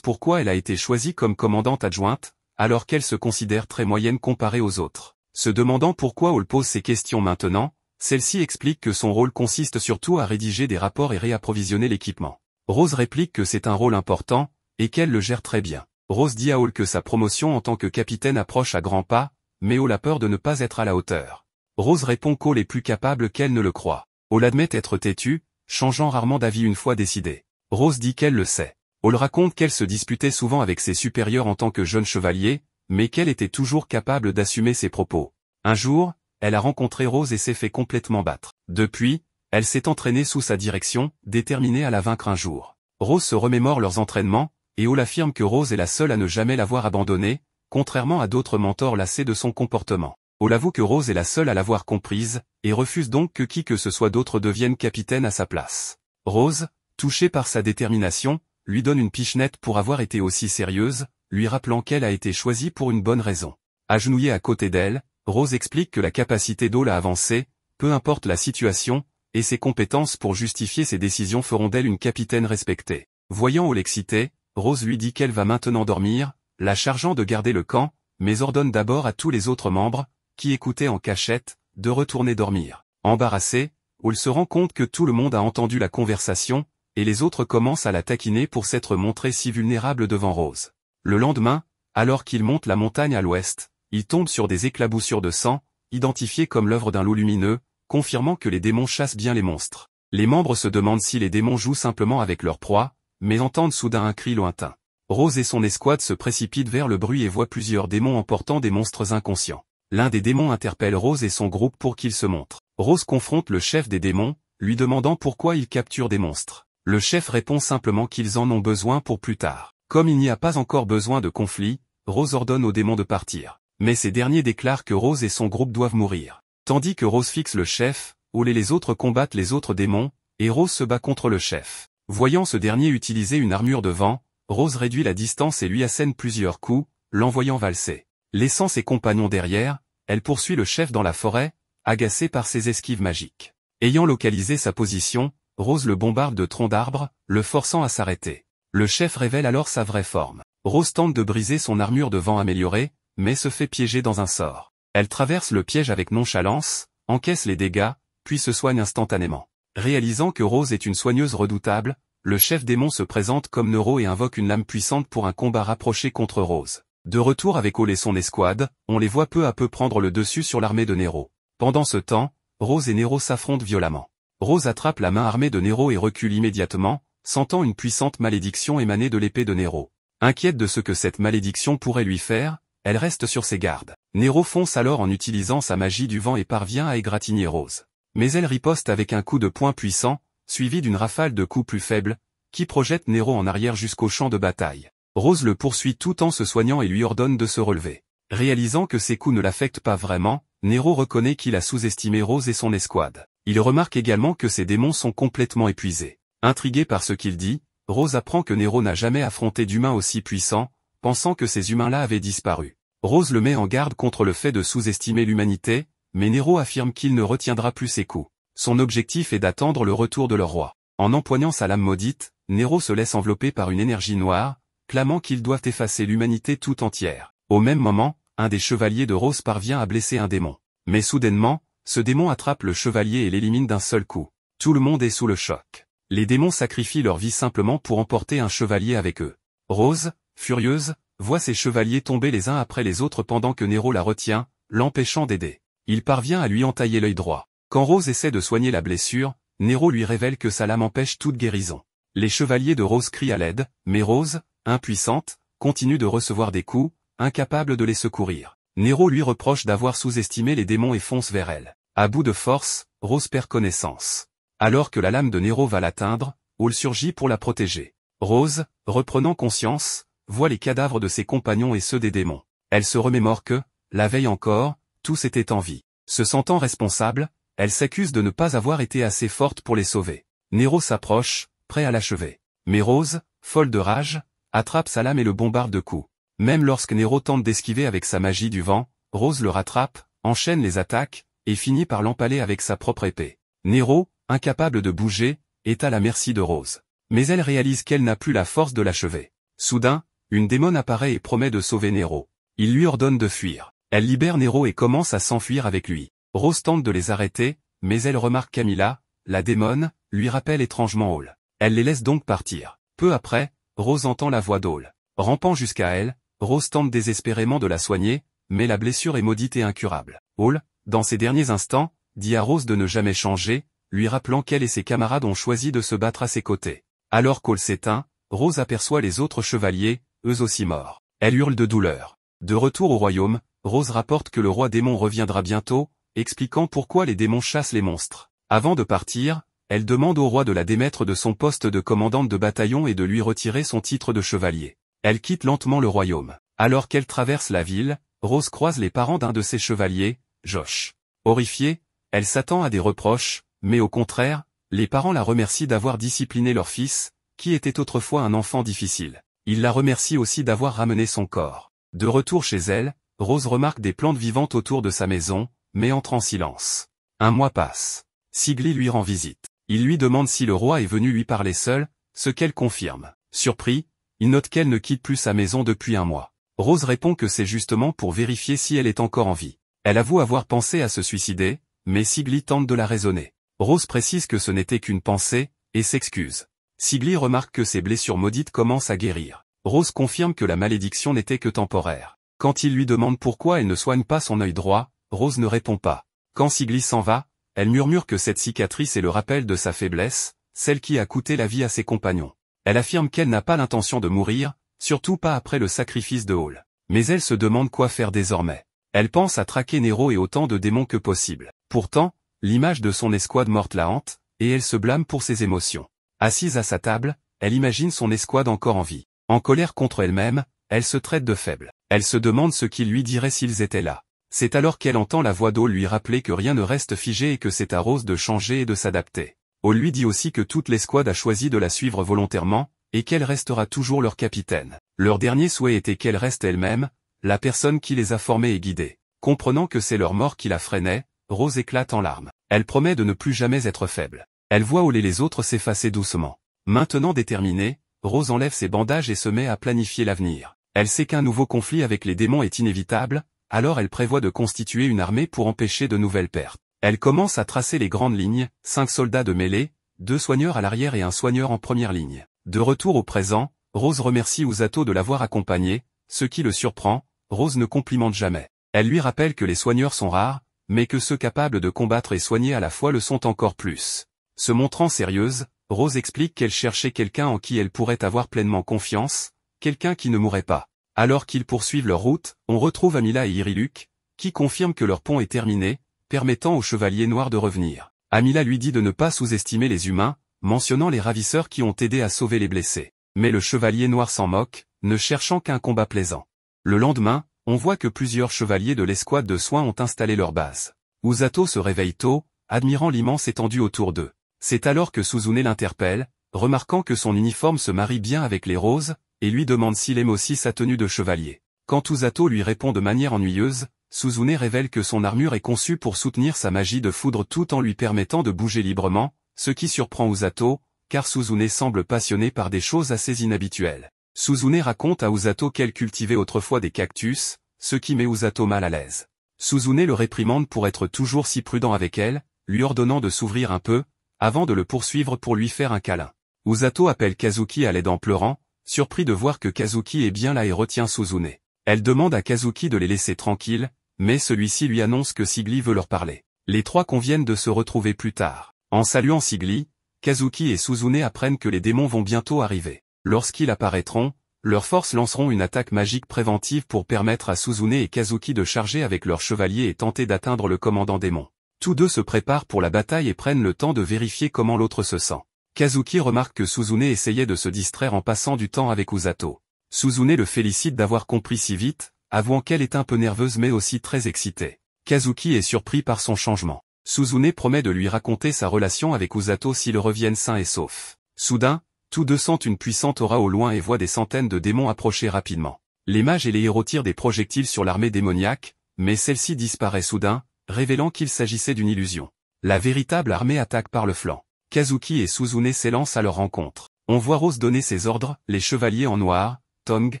pourquoi elle a été choisie comme commandante adjointe, alors qu'elle se considère très moyenne comparée aux autres. Se demandant pourquoi Hall pose ces questions maintenant, celle-ci explique que son rôle consiste surtout à rédiger des rapports et réapprovisionner l'équipement. Rose réplique que c'est un rôle important, et qu'elle le gère très bien. Rose dit à Hall que sa promotion en tant que capitaine approche à grands pas, mais Hall a peur de ne pas être à la hauteur. Rose répond qu'Hall est plus capable qu'elle ne le croit. Hall admet être têtu, changeant rarement d'avis une fois décidé. Rose dit qu'elle le sait. Hall raconte qu'elle se disputait souvent avec ses supérieurs en tant que jeune chevalier, mais qu'elle était toujours capable d'assumer ses propos. Un jour, elle a rencontré Rose et s'est fait complètement battre. Depuis, elle s'est entraînée sous sa direction, déterminée à la vaincre un jour. Rose se remémore leurs entraînements, et Hall affirme que Rose est la seule à ne jamais l'avoir abandonnée, contrairement à d'autres mentors lassés de son comportement. Hall avoue que Rose est la seule à l'avoir comprise, et refuse donc que qui que ce soit d'autre devienne capitaine à sa place. Rose, touchée par sa détermination, lui donne une pichenette pour avoir été aussi sérieuse, lui rappelant qu'elle a été choisie pour une bonne raison. Agenouillée à côté d'elle, Rose explique que la capacité d'Hall à avancer, peu importe la situation, et ses compétences pour justifier ses décisions feront d'elle une capitaine respectée. Voyant Hall excité, Rose lui dit qu'elle va maintenant dormir, la chargeant de garder le camp, mais ordonne d'abord à tous les autres membres, qui écoutaient en cachette, de retourner dormir. Embarrassé, Hall se rend compte que tout le monde a entendu la conversation, et les autres commencent à la taquiner pour s'être montré si vulnérable devant Rose. Le lendemain, alors qu'il monte la montagne à l'ouest, il tombe sur des éclaboussures de sang, identifiées comme l'œuvre d'un loup lumineux, confirmant que les démons chassent bien les monstres. Les membres se demandent si les démons jouent simplement avec leur proie, mais entendent soudain un cri lointain. Rose et son escouade se précipitent vers le bruit et voient plusieurs démons emportant des monstres inconscients. L'un des démons interpelle Rose et son groupe pour qu'ils se montrent. Rose confronte le chef des démons, lui demandant pourquoi il capture des monstres. Le chef répond simplement qu'ils en ont besoin pour plus tard. Comme il n'y a pas encore besoin de conflit, Rose ordonne aux démons de partir. Mais ces derniers déclarent que Rose et son groupe doivent mourir. Tandis que Rose fixe le chef, Hall et les autres combattent les autres démons, et Rose se bat contre le chef. Voyant ce dernier utiliser une armure de vent, Rose réduit la distance et lui assène plusieurs coups, l'envoyant valser. Laissant ses compagnons derrière, elle poursuit le chef dans la forêt, agacée par ses esquives magiques. Ayant localisé sa position, Rose le bombarde de troncs d'arbres, le forçant à s'arrêter. Le chef révèle alors sa vraie forme. Rose tente de briser son armure de vent améliorée, mais se fait piéger dans un sort. Elle traverse le piège avec nonchalance, encaisse les dégâts, puis se soigne instantanément. Réalisant que Rose est une soigneuse redoutable, le chef démon se présente comme Nero et invoque une lame puissante pour un combat rapproché contre Rose. De retour avec Hall et son escouade, on les voit peu à peu prendre le dessus sur l'armée de Nero. Pendant ce temps, Rose et Nero s'affrontent violemment. Rose attrape la main armée de Nero et recule immédiatement, sentant une puissante malédiction émaner de l'épée de Nero. Inquiète de ce que cette malédiction pourrait lui faire, elle reste sur ses gardes. Nero fonce alors en utilisant sa magie du vent et parvient à égratigner Rose. Mais elle riposte avec un coup de poing puissant, suivi d'une rafale de coups plus faibles, qui projette Nero en arrière jusqu'au champ de bataille. Rose le poursuit tout en se soignant et lui ordonne de se relever. Réalisant que ses coups ne l'affectent pas vraiment, Nero reconnaît qu'il a sous-estimé Rose et son escouade. Il remarque également que ses démons sont complètement épuisés. Intriguée par ce qu'il dit, Rose apprend que Nero n'a jamais affronté d'humains aussi puissants, pensant que ces humains-là avaient disparu. Rose le met en garde contre le fait de sous-estimer l'humanité, mais Nero affirme qu'il ne retiendra plus ses coups. Son objectif est d'attendre le retour de leur roi. En empoignant sa lame maudite, Nero se laisse envelopper par une énergie noire, clamant qu'ils doivent effacer l'humanité tout entière. Au même moment, un des chevaliers de Rose parvient à blesser un démon. Mais soudainement, ce démon attrape le chevalier et l'élimine d'un seul coup. Tout le monde est sous le choc. Les démons sacrifient leur vie simplement pour emporter un chevalier avec eux. Rose, furieuse, voit ses chevaliers tomber les uns après les autres pendant que Nero la retient, l'empêchant d'aider. Il parvient à lui entailler l'œil droit. Quand Rose essaie de soigner la blessure, Nero lui révèle que sa lame empêche toute guérison. Les chevaliers de Rose crient à l'aide, mais Rose, impuissante, continue de recevoir des coups, incapable de les secourir. Nero lui reproche d'avoir sous-estimé les démons et fonce vers elle. À bout de force, Rose perd connaissance. Alors que la lame de Nero va l'atteindre, Hall surgit pour la protéger. Rose, reprenant conscience, voit les cadavres de ses compagnons et ceux des démons. Elle se remémore que, la veille encore, tous étaient en vie. Se sentant responsable, elle s'accuse de ne pas avoir été assez forte pour les sauver. Nero s'approche, prêt à l'achever. Mais Rose, folle de rage, attrape sa lame et le bombarde de coups. Même lorsque Nero tente d'esquiver avec sa magie du vent, Rose le rattrape, enchaîne les attaques, et finit par l'empaler avec sa propre épée. Nero, incapable de bouger, est à la merci de Rose. Mais elle réalise qu'elle n'a plus la force de l'achever. Soudain, une démone apparaît et promet de sauver Nero. Il lui ordonne de fuir. Elle libère Nero et commence à s'enfuir avec lui. Rose tente de les arrêter, mais elle remarque Camilla, la démone, lui rappelle étrangement Hall. Elle les laisse donc partir. Peu après, Rose entend la voix d'Hall. Rampant jusqu'à elle, Rose tente désespérément de la soigner, mais la blessure est maudite et incurable. Hall, dans ses derniers instants, dit à Rose de ne jamais changer, lui rappelant qu'elle et ses camarades ont choisi de se battre à ses côtés. Alors qu'Hall s'éteint, Rose aperçoit les autres chevaliers, eux aussi morts. Elle hurle de douleur. De retour au royaume, Rose rapporte que le roi démon reviendra bientôt, expliquant pourquoi les démons chassent les monstres. Avant de partir, elle demande au roi de la démettre de son poste de commandante de bataillon et de lui retirer son titre de chevalier. Elle quitte lentement le royaume. Alors qu'elle traverse la ville, Rose croise les parents d'un de ses chevaliers, Josh. Horrifiée, elle s'attend à des reproches, mais au contraire, les parents la remercient d'avoir discipliné leur fils, qui était autrefois un enfant difficile. Ils la remercient aussi d'avoir ramené son corps. De retour chez elle, Rose remarque des plantes vivantes autour de sa maison, mais entre en silence. Un mois passe. Sigly lui rend visite. Il lui demande si le roi est venu lui parler seul, ce qu'elle confirme. Surpris, il note qu'elle ne quitte plus sa maison depuis un mois. Rose répond que c'est justement pour vérifier si elle est encore en vie. Elle avoue avoir pensé à se suicider, mais Sigly tente de la raisonner. Rose précise que ce n'était qu'une pensée, et s'excuse. Sigly remarque que ses blessures maudites commencent à guérir. Rose confirme que la malédiction n'était que temporaire. Quand il lui demande pourquoi elle ne soigne pas son œil droit, Rose ne répond pas. Quand Sigly s'en va, elle murmure que cette cicatrice est le rappel de sa faiblesse, celle qui a coûté la vie à ses compagnons. Elle affirme qu'elle n'a pas l'intention de mourir, surtout pas après le sacrifice de Hall. Mais elle se demande quoi faire désormais. Elle pense à traquer Nero et autant de démons que possible. Pourtant, l'image de son escouade morte la hante, et elle se blâme pour ses émotions. Assise à sa table, elle imagine son escouade encore en vie. En colère contre elle-même, elle se traite de faible. Elle se demande ce qu'ils lui diraient s'ils étaient là. C'est alors qu'elle entend la voix d'Hall lui rappeler que rien ne reste figé et que c'est à Rose de changer et de s'adapter. Hall lui dit aussi que toute l'escouade a choisi de la suivre volontairement, et qu'elle restera toujours leur capitaine. Leur dernier souhait était qu'elle reste elle-même, la personne qui les a formés et guidés. Comprenant que c'est leur mort qui la freinait, Rose éclate en larmes. Elle promet de ne plus jamais être faible. Elle voit Hall et les autres s'effacer doucement. Maintenant déterminée, Rose enlève ses bandages et se met à planifier l'avenir. Elle sait qu'un nouveau conflit avec les démons est inévitable, alors elle prévoit de constituer une armée pour empêcher de nouvelles pertes. Elle commence à tracer les grandes lignes, 5 soldats de mêlée, 2 soigneurs à l'arrière et un soigneur en première ligne. De retour au présent, Rose remercie Usato de l'avoir accompagnée, ce qui le surprend, Rose ne complimente jamais. Elle lui rappelle que les soigneurs sont rares, mais que ceux capables de combattre et soigner à la fois le sont encore plus. Se montrant sérieuse, Rose explique qu'elle cherchait quelqu'un en qui elle pourrait avoir pleinement confiance, quelqu'un qui ne mourrait pas. Alors qu'ils poursuivent leur route, on retrouve Amila et Iriluk, qui confirment que leur pont est terminé, permettant au chevalier noir de revenir. Amila lui dit de ne pas sous-estimer les humains, mentionnant les ravisseurs qui ont aidé à sauver les blessés. Mais le chevalier noir s'en moque, ne cherchant qu'un combat plaisant. Le lendemain, on voit que plusieurs chevaliers de l'escouade de soins ont installé leur base. Usato se réveille tôt, admirant l'immense étendue autour d'eux. C'est alors que Suzune l'interpelle, remarquant que son uniforme se marie bien avec les roses, et lui demande s'il aime aussi sa tenue de chevalier. Quand Usato lui répond de manière ennuyeuse, Suzune révèle que son armure est conçue pour soutenir sa magie de foudre tout en lui permettant de bouger librement, ce qui surprend Usato, car Suzune semble passionnée par des choses assez inhabituelles. Suzune raconte à Usato qu'elle cultivait autrefois des cactus, ce qui met Usato mal à l'aise. Suzune le réprimande pour être toujours si prudent avec elle, lui ordonnant de s'ouvrir un peu, avant de le poursuivre pour lui faire un câlin. Usato appelle Kazuki à l'aide en pleurant, surpris de voir que Kazuki est bien là et retient Suzune. Elle demande à Kazuki de les laisser tranquilles, mais celui-ci lui annonce que Sigly veut leur parler. Les trois conviennent de se retrouver plus tard. En saluant Sigly, Kazuki et Suzune apprennent que les démons vont bientôt arriver. Lorsqu'ils apparaîtront, leurs forces lanceront une attaque magique préventive pour permettre à Suzune et Kazuki de charger avec leurs chevaliers et tenter d'atteindre le commandant démon. Tous deux se préparent pour la bataille et prennent le temps de vérifier comment l'autre se sent. Kazuki remarque que Suzune essayait de se distraire en passant du temps avec Usato. Suzune le félicite d'avoir compris si vite, avouant qu'elle est un peu nerveuse mais aussi très excitée. Kazuki est surpris par son changement. Suzune promet de lui raconter sa relation avec Usato s'ils reviennent sains et saufs. Soudain, tous deux sentent une puissante aura au loin et voient des centaines de démons approcher rapidement. Les mages et les héros tirent des projectiles sur l'armée démoniaque, mais celle-ci disparaît soudain, révélant qu'il s'agissait d'une illusion. La véritable armée attaque par le flanc. Kazuki et Suzune s'élancent à leur rencontre. On voit Rose donner ses ordres, les chevaliers en noir, Tong,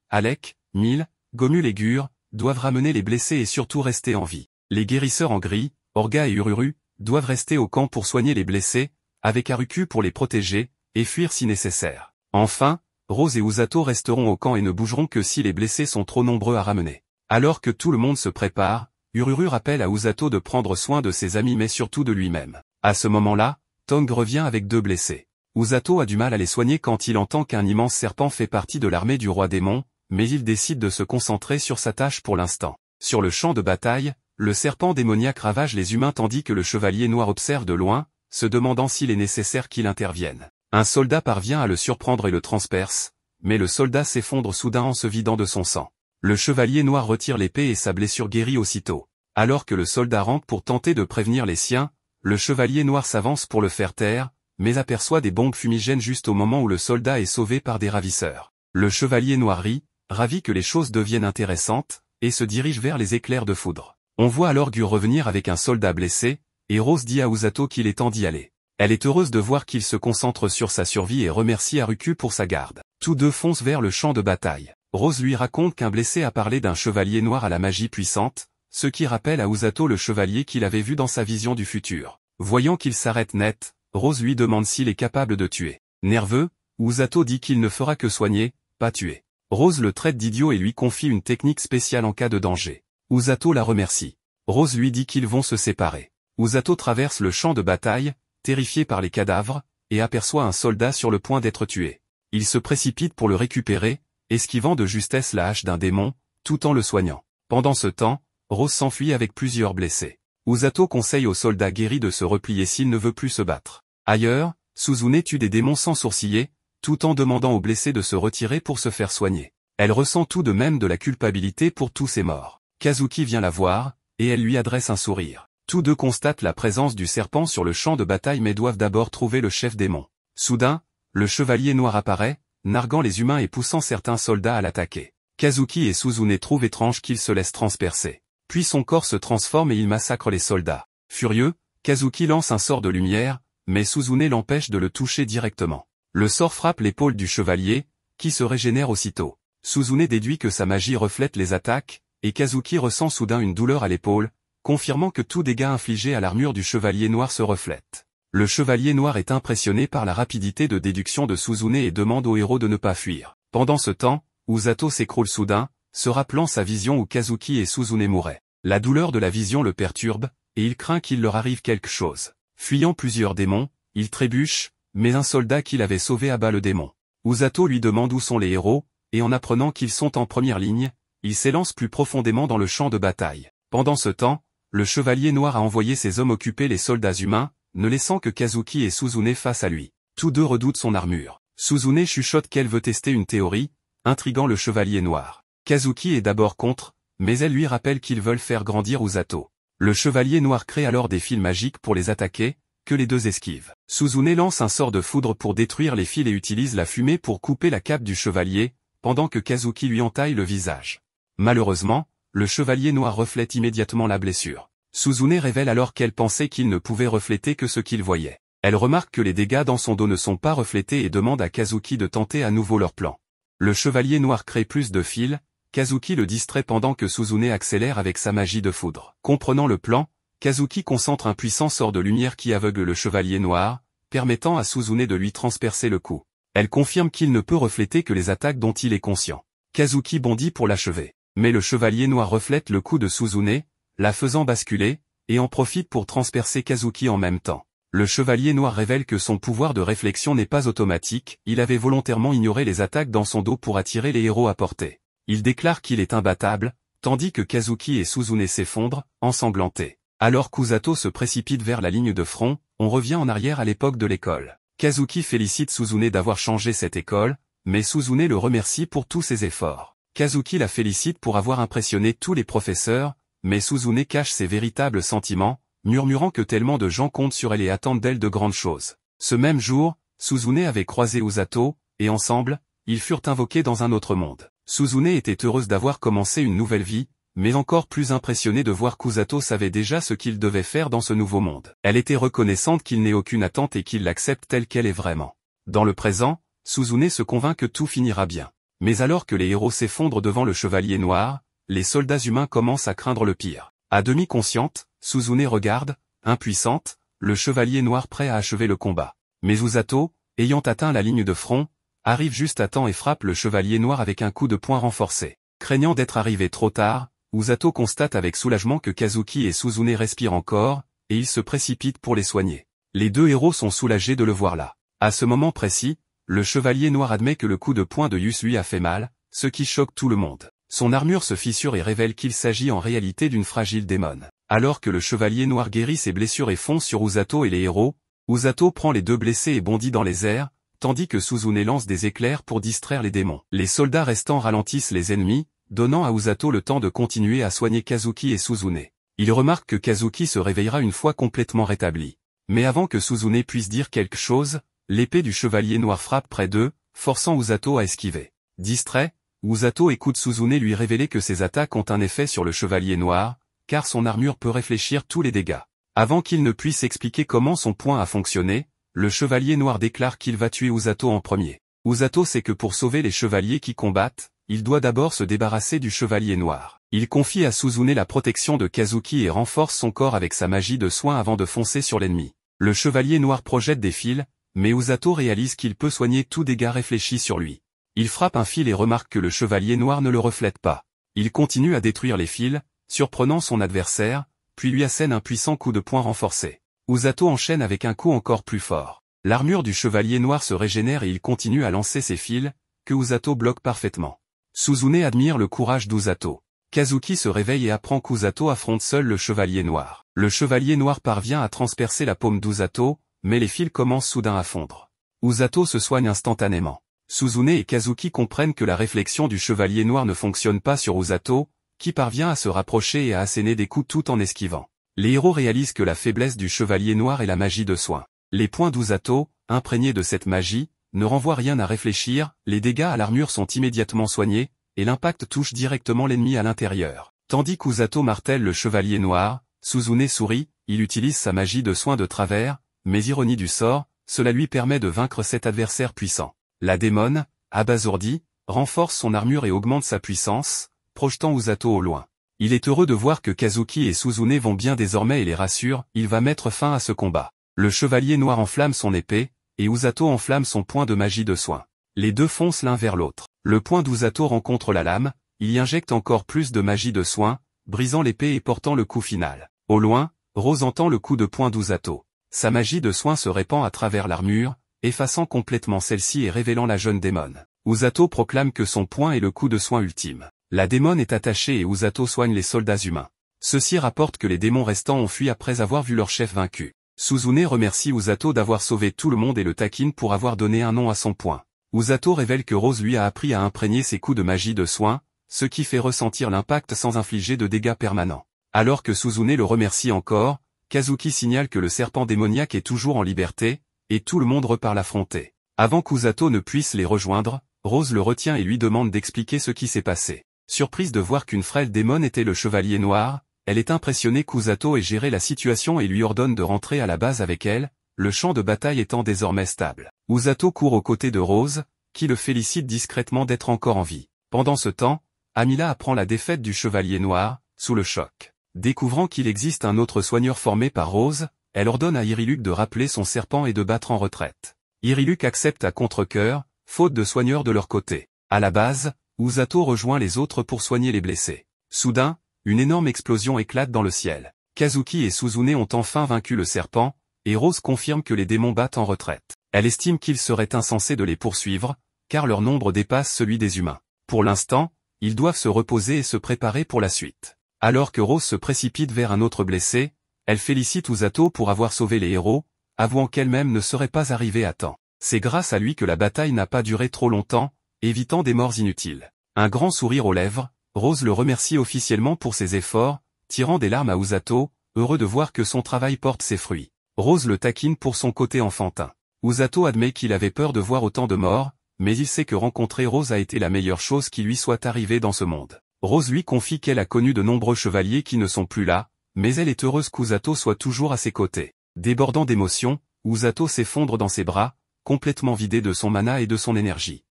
Alec, Mil, Gomul et Gur, doivent ramener les blessés et surtout rester en vie. Les guérisseurs en gris, Orga et Ururu, doivent rester au camp pour soigner les blessés, avec Haruku pour les protéger, et fuir si nécessaire. Enfin, Rose et Usato resteront au camp et ne bougeront que si les blessés sont trop nombreux à ramener. Alors que tout le monde se prépare, Ururu rappelle à Usato de prendre soin de ses amis mais surtout de lui-même. À ce moment-là, Tong revient avec 2 blessés. Usato a du mal à les soigner quand il entend qu'un immense serpent fait partie de l'armée du roi démon, mais il décide de se concentrer sur sa tâche pour l'instant. Sur le champ de bataille, le serpent démoniaque ravage les humains tandis que le chevalier noir observe de loin, se demandant s'il est nécessaire qu'il intervienne. Un soldat parvient à le surprendre et le transperce, mais le soldat s'effondre soudain en se vidant de son sang. Le chevalier noir retire l'épée et sa blessure guérit aussitôt. Alors que le soldat rampe pour tenter de prévenir les siens, le chevalier noir s'avance pour le faire taire, mais aperçoit des bombes fumigènes juste au moment où le soldat est sauvé par des ravisseurs. Le chevalier noir rit, ravi que les choses deviennent intéressantes, et se dirige vers les éclairs de foudre. On voit alors Gur revenir avec un soldat blessé, et Rose dit à Usato qu'il est temps d'y aller. Elle est heureuse de voir qu'il se concentre sur sa survie et remercie Haruku pour sa garde. Tous deux foncent vers le champ de bataille. Rose lui raconte qu'un blessé a parlé d'un chevalier noir à la magie puissante, ce qui rappelle à Usato le chevalier qu'il avait vu dans sa vision du futur. Voyant qu'il s'arrête net, Rose lui demande s'il est capable de tuer. Nerveux, Usato dit qu'il ne fera que soigner, pas tuer. Rose le traite d'idiot et lui confie une technique spéciale en cas de danger. Usato la remercie. Rose lui dit qu'ils vont se séparer. Usato traverse le champ de bataille, terrifié par les cadavres, et aperçoit un soldat sur le point d'être tué. Il se précipite pour le récupérer, esquivant de justesse la hache d'un démon, tout en le soignant. Pendant ce temps, Rose s'enfuit avec plusieurs blessés. Usato conseille au soldat guéri de se replier s'il ne veut plus se battre. Ailleurs, Suzune tue des démons sans sourciller, tout en demandant aux blessés de se retirer pour se faire soigner. Elle ressent tout de même de la culpabilité pour tous ces morts. Kazuki vient la voir, et elle lui adresse un sourire. Tous deux constatent la présence du serpent sur le champ de bataille mais doivent d'abord trouver le chef démon. Soudain, le chevalier noir apparaît, narguant les humains et poussant certains soldats à l'attaquer. Kazuki et Suzune trouvent étrange qu'il se laisse transpercer. Puis son corps se transforme et il massacre les soldats. Furieux, Kazuki lance un sort de lumière, mais Suzune l'empêche de le toucher directement. Le sort frappe l'épaule du chevalier, qui se régénère aussitôt. Suzune déduit que sa magie reflète les attaques, et Kazuki ressent soudain une douleur à l'épaule, confirmant que tout dégât infligé à l'armure du chevalier noir se reflète. Le chevalier noir est impressionné par la rapidité de déduction de Suzune et demande au héros de ne pas fuir. Pendant ce temps, Usato s'écroule soudain, se rappelant sa vision où Kazuki et Suzune mouraient. La douleur de la vision le perturbe, et il craint qu'il leur arrive quelque chose. Fuyant plusieurs démons, il trébuche, mais un soldat qu'il avait sauvé abat le démon. Usato lui demande où sont les héros, et en apprenant qu'ils sont en première ligne, il s'élance plus profondément dans le champ de bataille. Pendant ce temps, le chevalier noir a envoyé ses hommes occuper les soldats humains, ne laissant que Kazuki et Suzune face à lui. Tous deux redoutent son armure. Suzune chuchote qu'elle veut tester une théorie, intriguant le chevalier noir. Kazuki est d'abord contre, mais elle lui rappelle qu'ils veulent faire grandir Usato. Le chevalier noir crée alors des fils magiques pour les attaquer, que les deux esquivent. Suzune lance un sort de foudre pour détruire les fils et utilise la fumée pour couper la cape du chevalier, pendant que Kazuki lui entaille le visage. Malheureusement, le chevalier noir reflète immédiatement la blessure. Suzune révèle alors qu'elle pensait qu'il ne pouvait refléter que ce qu'il voyait. Elle remarque que les dégâts dans son dos ne sont pas reflétés et demande à Kazuki de tenter à nouveau leur plan. Le chevalier noir crée plus de fils, Kazuki le distrait pendant que Suzune accélère avec sa magie de foudre. Comprenant le plan, Kazuki concentre un puissant sort de lumière qui aveugle le chevalier noir, permettant à Suzune de lui transpercer le cou. Elle confirme qu'il ne peut refléter que les attaques dont il est conscient. Kazuki bondit pour l'achever. Mais le chevalier noir reflète le coup de Suzune, la faisant basculer, et en profite pour transpercer Kazuki en même temps. Le chevalier noir révèle que son pouvoir de réflexion n'est pas automatique, il avait volontairement ignoré les attaques dans son dos pour attirer les héros à portée. Il déclare qu'il est imbattable, tandis que Kazuki et Suzune s'effondrent, ensanglantés. Alors qu'Usato se précipite vers la ligne de front, on revient en arrière à l'époque de l'école. Kazuki félicite Suzune d'avoir changé cette école, mais Suzune le remercie pour tous ses efforts. Kazuki la félicite pour avoir impressionné tous les professeurs, mais Suzune cache ses véritables sentiments, murmurant que tellement de gens comptent sur elle et attendent d'elle de grandes choses. Ce même jour, Suzune avait croisé Usato, et ensemble, ils furent invoqués dans un autre monde. Suzune était heureuse d'avoir commencé une nouvelle vie, mais encore plus impressionnée de voir qu'Usato savait déjà ce qu'il devait faire dans ce nouveau monde. Elle était reconnaissante qu'il n'ait aucune attente et qu'il l'accepte telle qu'elle est vraiment. Dans le présent, Suzune se convainc que tout finira bien. Mais alors que les héros s'effondrent devant le chevalier noir, les soldats humains commencent à craindre le pire. À demi consciente, Suzune regarde, impuissante, le chevalier noir prêt à achever le combat. Mais Usato, ayant atteint la ligne de front, arrive juste à temps et frappe le chevalier noir avec un coup de poing renforcé. Craignant d'être arrivé trop tard, Usato constate avec soulagement que Kazuki et Suzune respirent encore, et il se précipite pour les soigner. Les deux héros sont soulagés de le voir là. À ce moment précis, le chevalier noir admet que le coup de poing de Yus lui a fait mal, ce qui choque tout le monde. Son armure se fissure et révèle qu'il s'agit en réalité d'une fragile démone. Alors que le chevalier noir guérit ses blessures et fonce sur Usato et les héros, Usato prend les deux blessés et bondit dans les airs, tandis que Suzune lance des éclairs pour distraire les démons. Les soldats restants ralentissent les ennemis, donnant à Usato le temps de continuer à soigner Kazuki et Suzune. Il remarque que Kazuki se réveillera une fois complètement rétabli. Mais avant que Suzune puisse dire quelque chose, l'épée du chevalier noir frappe près d'eux, forçant Usato à esquiver. Distrait, Usato écoute Suzune lui révéler que ses attaques ont un effet sur le chevalier noir, car son armure peut réfléchir tous les dégâts. Avant qu'il ne puisse expliquer comment son poing a fonctionné, le chevalier noir déclare qu'il va tuer Usato en premier. Usato sait que pour sauver les chevaliers qui combattent, il doit d'abord se débarrasser du chevalier noir. Il confie à Suzune la protection de Kazuki et renforce son corps avec sa magie de soin avant de foncer sur l'ennemi. Le chevalier noir projette des fils, mais Usato réalise qu'il peut soigner tout dégât réfléchi sur lui. Il frappe un fil et remarque que le chevalier noir ne le reflète pas. Il continue à détruire les fils, surprenant son adversaire, puis lui assène un puissant coup de poing renforcé. Usato enchaîne avec un coup encore plus fort. L'armure du chevalier noir se régénère et il continue à lancer ses fils, que Usato bloque parfaitement. Suzune admire le courage d'Usato. Kazuki se réveille et apprend qu'Usato affronte seul le chevalier noir. Le chevalier noir parvient à transpercer la paume d'Usato, mais les fils commencent soudain à fondre. Usato se soigne instantanément. Suzune et Kazuki comprennent que la réflexion du chevalier noir ne fonctionne pas sur Usato, qui parvient à se rapprocher et à asséner des coups tout en esquivant. Les héros réalisent que la faiblesse du chevalier noir est la magie de soin. Les poings d'Usato, imprégnés de cette magie, ne renvoient rien à réfléchir, les dégâts à l'armure sont immédiatement soignés, et l'impact touche directement l'ennemi à l'intérieur. Tandis qu'Usato martèle le chevalier noir, Suzune sourit, il utilise sa magie de soin de travers, mais ironie du sort, cela lui permet de vaincre cet adversaire puissant. La démone, abasourdie, renforce son armure et augmente sa puissance, projetant Usato au loin. Il est heureux de voir que Kazuki et Suzune vont bien désormais et les rassure, il va mettre fin à ce combat. Le chevalier noir enflamme son épée, et Usato enflamme son poing de magie de soin. Les deux foncent l'un vers l'autre. Le poing d'Usato rencontre la lame, il y injecte encore plus de magie de soin, brisant l'épée et portant le coup final. Au loin, Rose entend le coup de poing d'Usato. Sa magie de soin se répand à travers l'armure, effaçant complètement celle-ci et révélant la jeune démone. Usato proclame que son poing est le coup de soin ultime. La démone est attachée et Usato soigne les soldats humains. Ceux-ci rapportent que les démons restants ont fui après avoir vu leur chef vaincu. Suzune remercie Usato d'avoir sauvé tout le monde et le taquine pour avoir donné un nom à son poing. Usato révèle que Rose lui a appris à imprégner ses coups de magie de soin, ce qui fait ressentir l'impact sans infliger de dégâts permanents. Alors que Suzune le remercie encore, Kazuki signale que le serpent démoniaque est toujours en liberté, et tout le monde repart l'affronter. Avant qu'Usato ne puisse les rejoindre, Rose le retient et lui demande d'expliquer ce qui s'est passé. Surprise de voir qu'une frêle démone était le chevalier noir, elle est impressionnée qu'Usato ait géré la situation et lui ordonne de rentrer à la base avec elle, le champ de bataille étant désormais stable. Usato court aux côtés de Rose, qui le félicite discrètement d'être encore en vie. Pendant ce temps, Amila apprend la défaite du chevalier noir, sous le choc. Découvrant qu'il existe un autre soigneur formé par Rose, elle ordonne à Iriluk de rappeler son serpent et de battre en retraite. Iriluk accepte à contre-cœur, faute de soigneurs de leur côté. À la base, Usato rejoint les autres pour soigner les blessés. Soudain, une énorme explosion éclate dans le ciel. Kazuki et Suzune ont enfin vaincu le serpent, et Rose confirme que les démons battent en retraite. Elle estime qu'il serait insensé de les poursuivre, car leur nombre dépasse celui des humains. Pour l'instant, ils doivent se reposer et se préparer pour la suite. Alors que Rose se précipite vers un autre blessé, elle félicite Usato pour avoir sauvé les héros, avouant qu'elle-même ne serait pas arrivée à temps. C'est grâce à lui que la bataille n'a pas duré trop longtemps, évitant des morts inutiles. Un grand sourire aux lèvres, Rose le remercie officiellement pour ses efforts, tirant des larmes à Usato, heureux de voir que son travail porte ses fruits. Rose le taquine pour son côté enfantin. Usato admet qu'il avait peur de voir autant de morts, mais il sait que rencontrer Rose a été la meilleure chose qui lui soit arrivée dans ce monde. Rose lui confie qu'elle a connu de nombreux chevaliers qui ne sont plus là, mais elle est heureuse qu'Usato soit toujours à ses côtés. Débordant d'émotion, Usato s'effondre dans ses bras, complètement vidé de son mana et de son énergie.